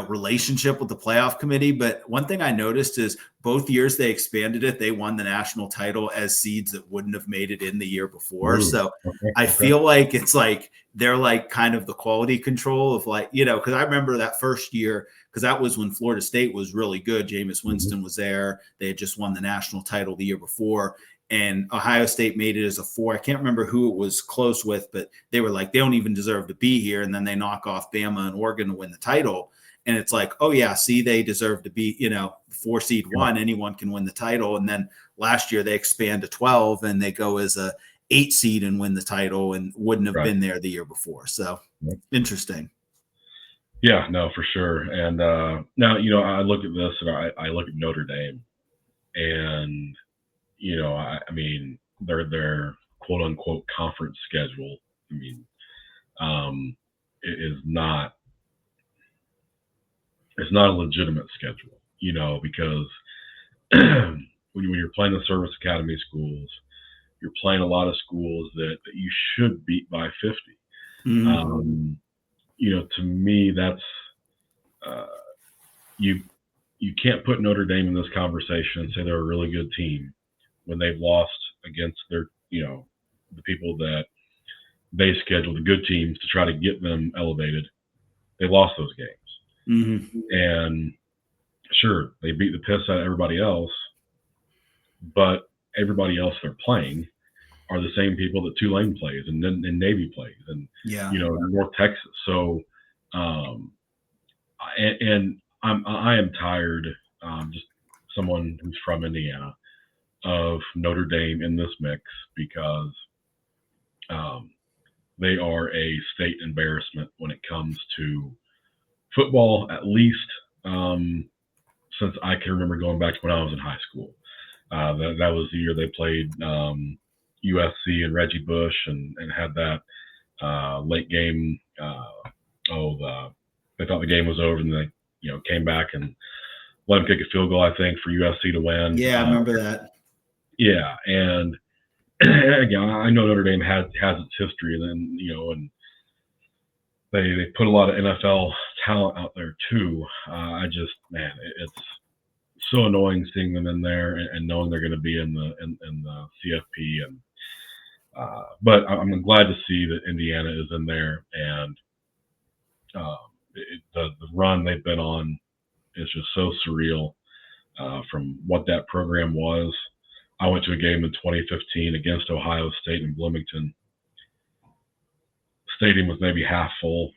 relationship with the playoff committee, but one thing I noticed is both years they expanded it, they won the national title as seeds that wouldn't have made it in the year before. So I feel like it's like they're like kind of the quality control of like, because I remember that first year, because that was when Florida State was really good. Jameis Winston was there. They had just won the national title the year before. And Ohio State made it as a 4. I can't remember who it was close with, but they were like, they don't even deserve to be here. And then they knock off Bama and Oregon to win the title. And it's like, oh yeah, see, they deserve to be, 4 seed 1, anyone can win the title. And then last year they expand to 12 and they go as a 8 seed and win the title, and wouldn't have been there the year before. So interesting. Yeah, no, for sure. And now, I look at this and I look at Notre Dame, and, I mean, their quote unquote conference schedule, it is not, it's not a legitimate schedule, because when you're playing the service academy schools, you're playing a lot of schools that you should beat by 50. Mm-hmm. To me, that's you can't put Notre Dame in this conversation and say they're a really good team when they've lost against their, the people that they schedule, the good teams, to try to get them elevated. They lost those games. Mm-hmm. And sure, they beat the piss out of everybody else, but everybody else they're playing are the same people that Tulane plays and Navy plays, and North Texas. So, I am tired, just someone who's from Indiana, of Notre Dame in this mix, because they are a state embarrassment when it comes to football, at least since I can remember, going back to when I was in high school. That was the year they played USC and Reggie Bush, and had that late game. They thought the game was over, and they came back and let them kick a field goal, I think, for USC to win. Yeah, I remember that. Yeah, and again, I know Notre Dame has its history, and then and they put a lot of NFL talent out there too. It's so annoying seeing them in there and knowing they're going to be in the CFP. And but I'm glad to see that Indiana is in there, and the run they've been on is just so surreal from what that program was. I went to a game in 2015 against Ohio State in Bloomington. Stadium was maybe half full,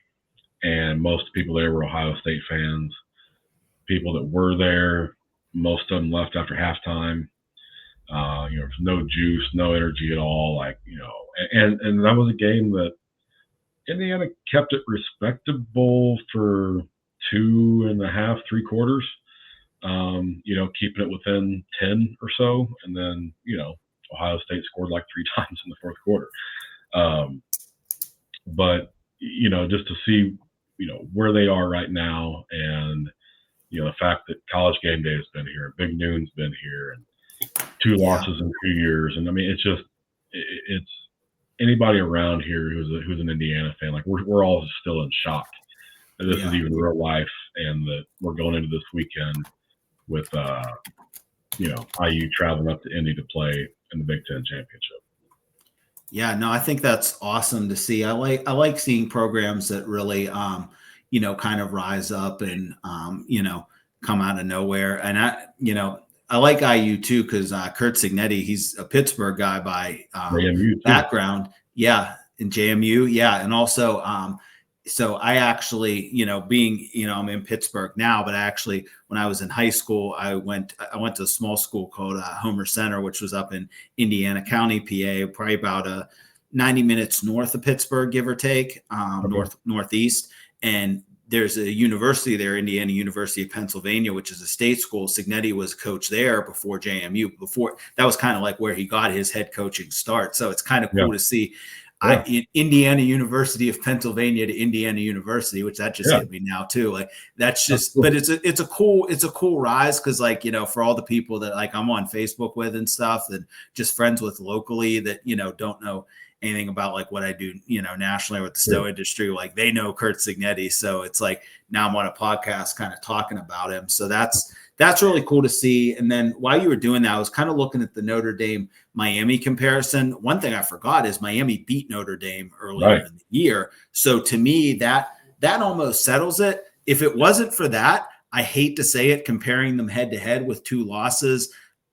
and most people there were Ohio State fans. People that were there, most of them left after halftime. No juice, no energy at all. And that was a game that Indiana kept it respectable for 2.5, 3 quarters. Keeping it within 10 or so, and then Ohio State scored like 3 times in the fourth quarter. Um, but just to see where they are right now, and the fact that College Game Day has been here, Big Noon's been here, and 2 losses in 2 years, and I mean it's anybody around here who's an Indiana fan, like we're all still in shock that this is even real life, and that we're going into this weekend with IU traveling up to Indy to play in the Big Ten championship. Yeah, no, I think that's awesome to see. I like seeing programs that really kind of rise up and come out of nowhere. And I like IU too, because Kurt Signetti, he's a Pittsburgh guy by background. Yeah, in JMU. Yeah, and also so I actually, being, I'm in Pittsburgh now, but actually when I was in high school, I went to a small school called Homer Center, which was up in Indiana County, PA, probably about 90 minutes north of Pittsburgh, give or take, northeast. And there's a university there, Indiana University of Pennsylvania, which is a state school. Signetti was coach there before JMU. Before that was kind of like where he got his head coaching start. So it's kind of cool to see. Indiana University of Pennsylvania to Indiana University, which that just hit me now too. Like that's cool. But it's a cool rise, because for all the people that I'm on Facebook with and stuff, and just friends with locally that don't know anything about what I do nationally with the Stowe industry, they know Kurt Signetti. So it's now I'm on a podcast kind of talking about him. So that's really cool to see. And then while you were doing that, I was kind of looking at the Notre Dame Miami comparison. One thing I forgot is Miami beat Notre Dame earlier in the year. So to me, that almost settles it. If it wasn't for that, I hate to say it, comparing them head to head with 2 losses,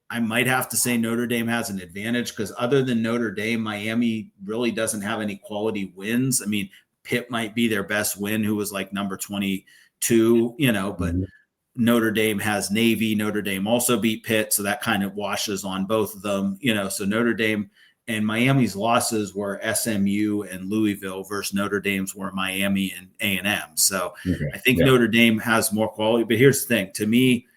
I might have to say Notre Dame has an advantage, because other than Notre Dame, Miami really doesn't have any quality wins. I mean, Pitt might be their best win, who was number 22, but Notre Dame has Navy. Notre Dame also beat Pitt, so that kind of washes on both of them. So Notre Dame and Miami's losses were SMU and Louisville, versus Notre Dame's were Miami and A&M. So I think Notre Dame has more quality. But here's the thing. To me,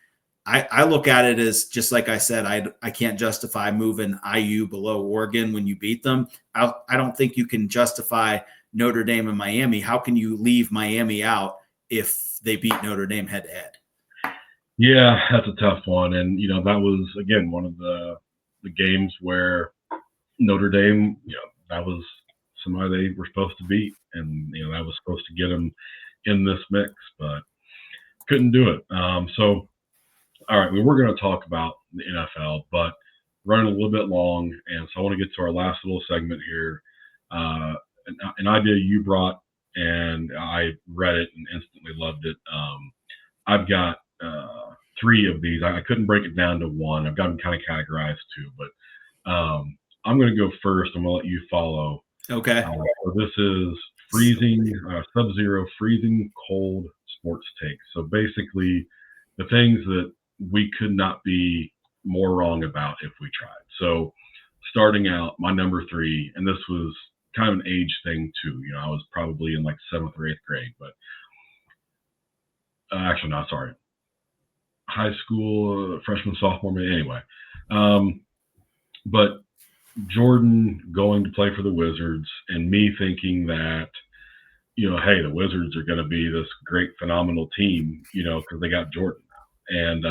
I look at it as, just like I said, I can't justify moving IU below Oregon when you beat them. I don't think you can justify Notre Dame and Miami. How can you leave Miami out if they beat Notre Dame head to head? Yeah, that's a tough one. And, that was, again, one of the games where Notre Dame, that was somebody they were supposed to beat. And, that was supposed to get them in this mix, but couldn't do it. So, all right, we're going to talk about the NFL, but running a little bit long. And so I want to get to our last little segment here. An idea you brought, and I read it and instantly loved it. I've got 3 of these. I couldn't break it down to one. I've got them kind of categorized too, but I'm going to go first. I'm going to let you follow. Okay. So this is Sub-Zero freezing cold sports takes. So basically the things that we could not be more wrong about if we tried. So starting out, my number 3, and this was kind of an age thing too. I was probably in 7th or 8th grade, but actually, no, sorry. High school, freshman, sophomore, anyway. But Jordan going to play for the Wizards, and me thinking that, hey, the Wizards are going to be this great, phenomenal team, because they got Jordan now. And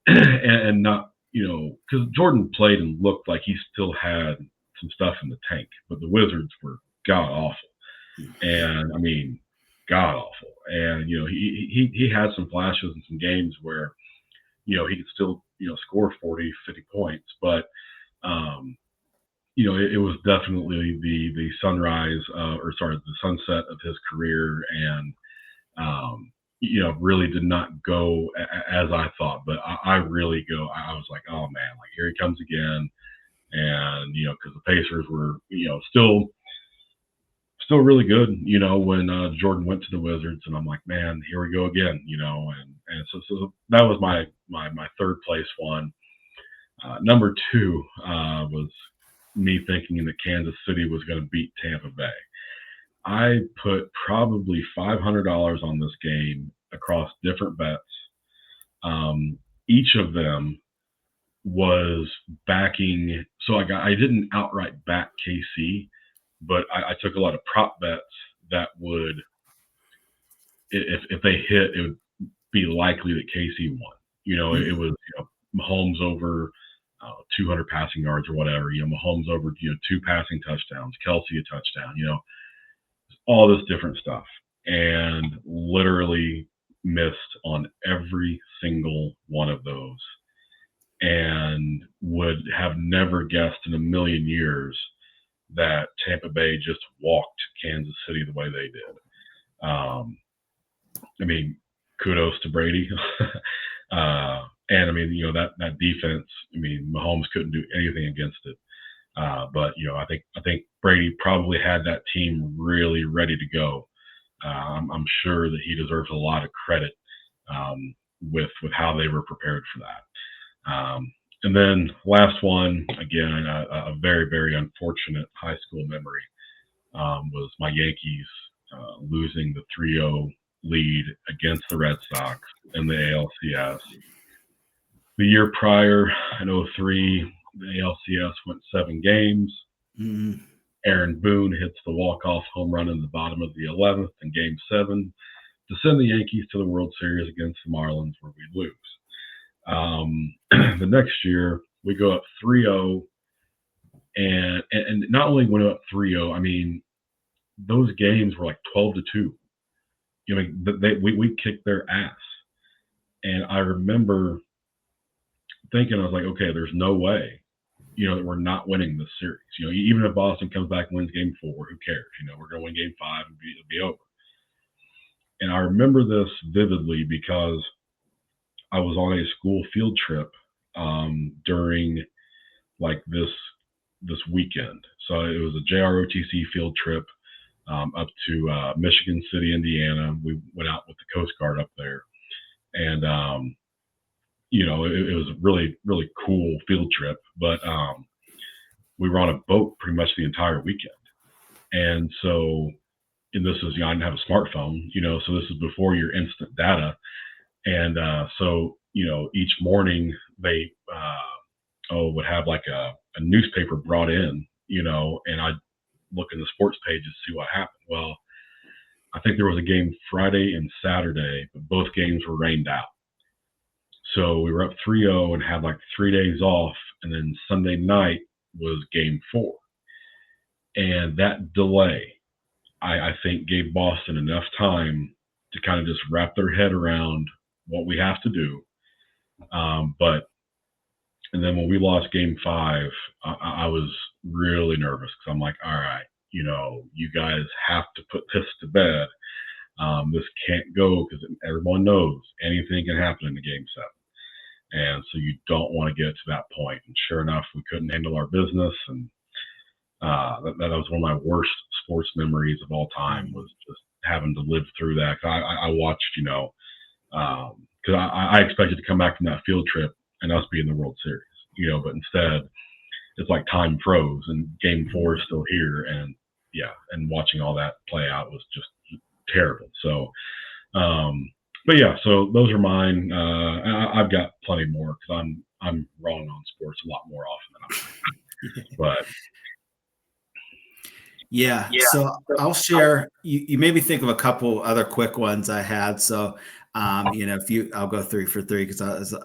and not, because Jordan played and looked like he still had some stuff in the tank, but the Wizards were god awful. And I mean, god awful. And he had some flashes in some games where he could still score 40, 50 points, but it was definitely the sunrise the sunset of his career, and really did not go as I thought. But I really I was like, oh man, here he comes again. And because the Pacers were still really good, when Jordan went to the Wizards, and I'm like, man, here we go again, and so that was my 3rd place one. Number 2 was me thinking that Kansas City was going to beat Tampa Bay. I put probably $500 on this game across different bets. Each of them was backing. So I didn't outright back KC, but I took a lot of prop bets that would, if they hit, it would be likely that KC won. It was Mahomes over 200 passing yards or whatever. Mahomes over 2 passing touchdowns, Kelsey a touchdown. All this different stuff, and literally missed on every single one of those, and would have never guessed in a million years that Tampa Bay just walked Kansas City the way they did. I mean, kudos to Brady. And I mean, that defense, I mean, Mahomes couldn't do anything against it. But I think Brady probably had that team really ready to go. I'm sure that he deserves a lot of credit with how they were prepared for that. And then last one, again, a very, very unfortunate high school memory was my Yankees losing the 3-0 lead against the Red Sox in the ALCS. The year prior, in 2003, the ALCS went 7 games. Mm-hmm. Aaron Boone hits the walk-off home run in the bottom of the 11th in Game 7 to send the Yankees to the World Series against the Marlins, where we lose. The next year, we go up 3-0, and not only went up 3-0, I mean, those games were like 12-2. We kicked their ass. And I remember thinking, I was like, okay, there's no way, that we're not winning this series. Even if Boston comes back and wins Game 4, who cares? We're going to win Game 5 and it'll be over. And I remember this vividly because I was on a school field trip during like this weekend. So it was a JROTC field trip up to Michigan City, Indiana. We went out with the Coast Guard up there, and it was a really, really cool field trip. But we were on a boat pretty much the entire weekend, and so. And this is, I didn't have a smartphone, so this is before your instant data. And so, each morning they would have like a newspaper brought in, and I'd look in the sports pages to see what happened. Well, I think there was a game Friday and Saturday, but both games were rained out. So we were up 3-0 and had like 3 days off. And then Sunday night was Game 4. And that delay, I think, gave Boston enough time to kind of just wrap their head around what we have to do. And then when we lost Game 5, I was really nervous because I'm like, all right, you guys have to put this to bed. This can't go because everyone knows anything can happen in the Game 7. And so you don't want to get to that point. And sure enough, we couldn't handle our business. And that was one of my worst sports memories of all time, was just having to live through that. I watched, because I expected to come back from that field trip and us be in the World Series, but instead it's like time froze and Game 4 is still here. And and watching all that play out was just terrible. So, but so those are mine. I've got plenty more because I'm wrong on sports a lot more often than I'm right. But yeah. So I'll share. You made me think of a couple other quick ones I had. So, I'll go 3 for 3 because I was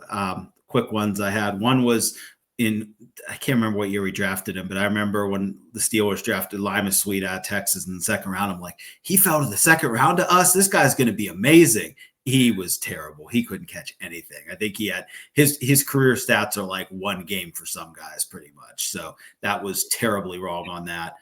quick ones I had. One was I can't remember what year we drafted him, but I remember when the Steelers drafted Lima Sweet out of Texas in the second round. I'm like, he fell to the second round to us. This guy's going to be amazing. He was terrible. He couldn't catch anything. I think he had his career stats are like one game for some guys pretty much. So that was terribly wrong on that.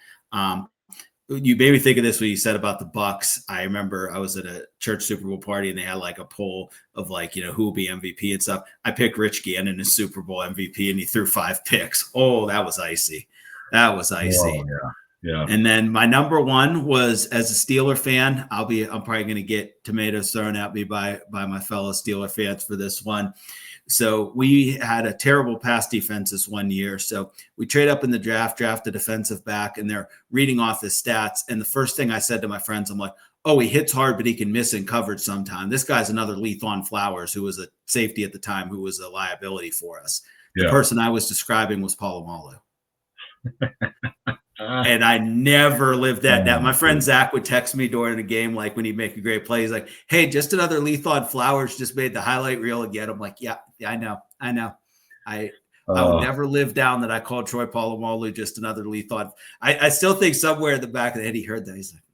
You made me think of this when you said about the Bucks. I remember I was at a church Super Bowl party and they had like a poll of like, who will be MVP and stuff. I picked Rich Gannon as Super Bowl MVP and he threw 5 picks. Oh, that was icy. That was icy. Oh, yeah. And then my number one was, as a Steeler fan, I'm probably going to get tomatoes thrown at me by my fellow Steeler fans for this one. So we had a terrible pass defense this one year. So we trade up in the draft a defensive back, and they're reading off his stats. And the first thing I said to my friends, I'm like, oh, he hits hard, but he can miss in coverage sometime. This guy's another Lethon Flowers, who was a safety at the time, who was a liability for us. The Yeah. person I was describing was Palomalu. And I never lived that down. My friend Zach would text me during the game, like when he'd make a great play. He's like, "Hey, just another Lethon Flowers just made the highlight reel again." I'm like, "Yeah, I know. I would never live down that I called Troy Polamalu just another Lethon." I still think somewhere in the back of the head he heard that. He's like,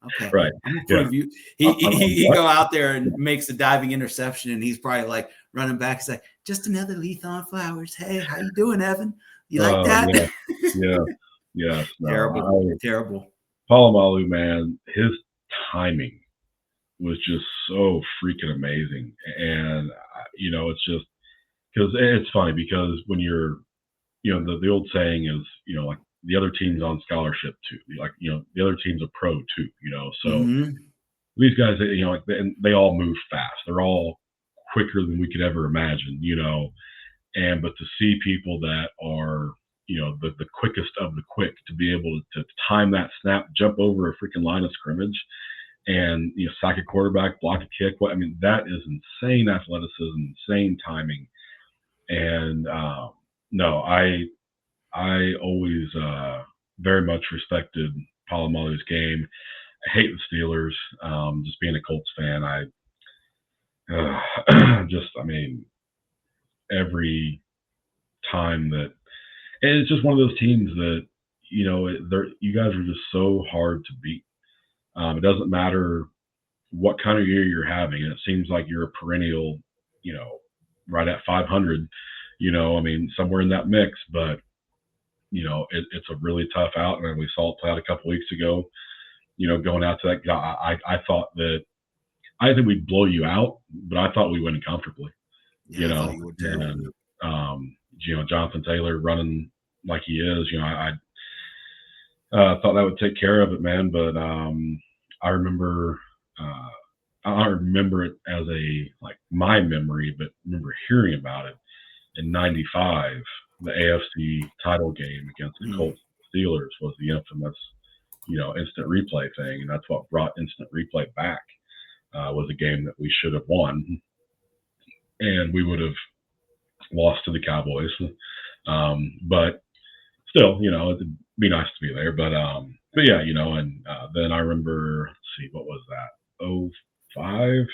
"Okay, right. I'm gonna prove you." He go out there and makes a diving interception, and he's probably like running back. He's like, "Just another Lethon Flowers. Hey, how you doing, Evan? You like that?" Yes. No, terrible. Palomalu, man, his timing was just so freaking amazing. And, it's just because it's funny because when you're, the old saying is, like the other team's on scholarship too. Like, the other team's a pro too, So these guys, and they all move fast. They're all quicker than we could ever imagine, but to see people that are, the quickest of the quick to be able to time that snap, jump over a freaking line of scrimmage and, sack a quarterback, block a kick. That is insane athleticism, insane timing. And no, I always very much respected Palomalu's game. I hate the Steelers. Just being a Colts fan, every time that, and it's just one of those teams that, you guys are just so hard to beat. It doesn't matter what kind of year you're having, and it seems like you're a perennial, right at 500, somewhere in that mix. But it's a really tough out, and we saw it play out a couple weeks ago. Going out to that guy, I think we'd blow you out, but I thought we win comfortably. Yeah, I thought you would too. And Jonathan Taylor running like he is, I thought that would take care of it, man. But I remember it as my memory, but remember hearing about it in '95, the AFC title game against the Colts Steelers was the infamous, instant replay thing, and that's what brought instant replay back. Was a game that we should have won, and we would have lost to the Cowboys. But still, it'd be nice to be there. But yeah, and then I remember, let's see, what was that? 05?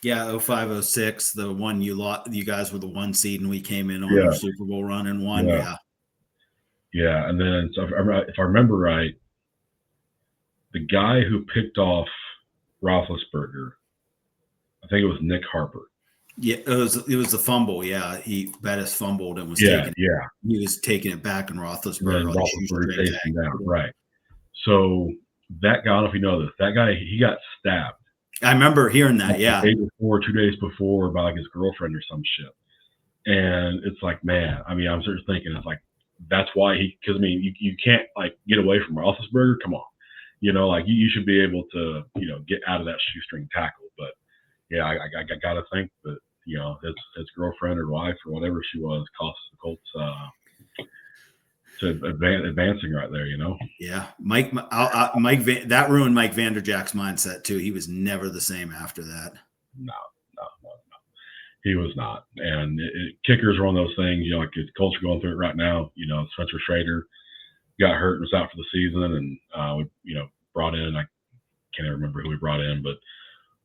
Yeah, 05, 06, the one you lost. You guys were the 1 seed, and we came in on our Super Bowl run and won. Yeah. And then, so if I remember right, the guy who picked off Roethlisberger, I think it was Nick Harper. Yeah, it was the fumble. Yeah, Bettis fumbled and was taking it. Yeah. He was taking it back, and Roethlisberger chased him down. Right. So that guy, I don't know if you know this, that guy, he got stabbed. I remember hearing that. Yeah. 2 days before by his girlfriend or some shit. And it's like, man, I'm sort of thinking, it's like, that's why because you can't get away from Roethlisberger. Come on. You should be able to, get out of that shoestring tackle. But yeah, I got to think that, his girlfriend or wife or whatever she was cost the Colts to advancing right there, Yeah, that ruined Mike Vanderjack's mindset too. He was never the same after that. No. He was not. And kickers are one of those things, like the Colts are going through it right now. Spencer Schrader got hurt and was out for the season, and we brought in, I can't even remember who we brought in, but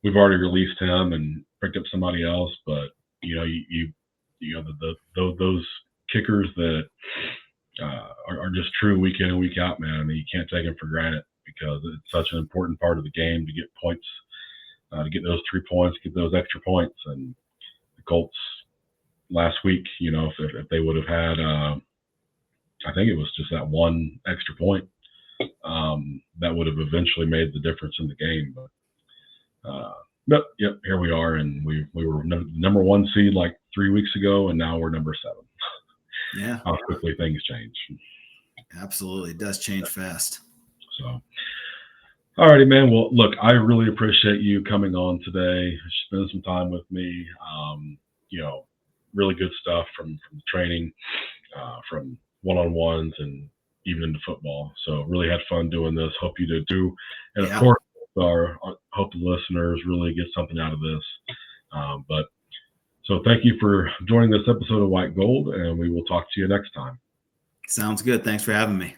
we've already released him and picked up somebody else. But those kickers that are just true week in and week out, man. You can't take them for granted because it's such an important part of the game to get points, to get those 3 points, get those extra points. And the Colts last week, if they would have had, I think it was just that one extra point, that would have eventually made the difference in the game. But yep, here we are, and we were number 1 seed 3 weeks ago, and now we're number 7. Yeah, how quickly things change. Absolutely, it does change fast. So, all righty, man. Well, look, I really appreciate you coming on today, spending some time with me. Really good stuff from the training, from one-on-ones, and even into football. So, really had fun doing this. Hope you did too, and of course, hope the listeners really get something out of this. So thank you for joining this episode of White Gold, and we will talk to you next time. Sounds good. Thanks for having me.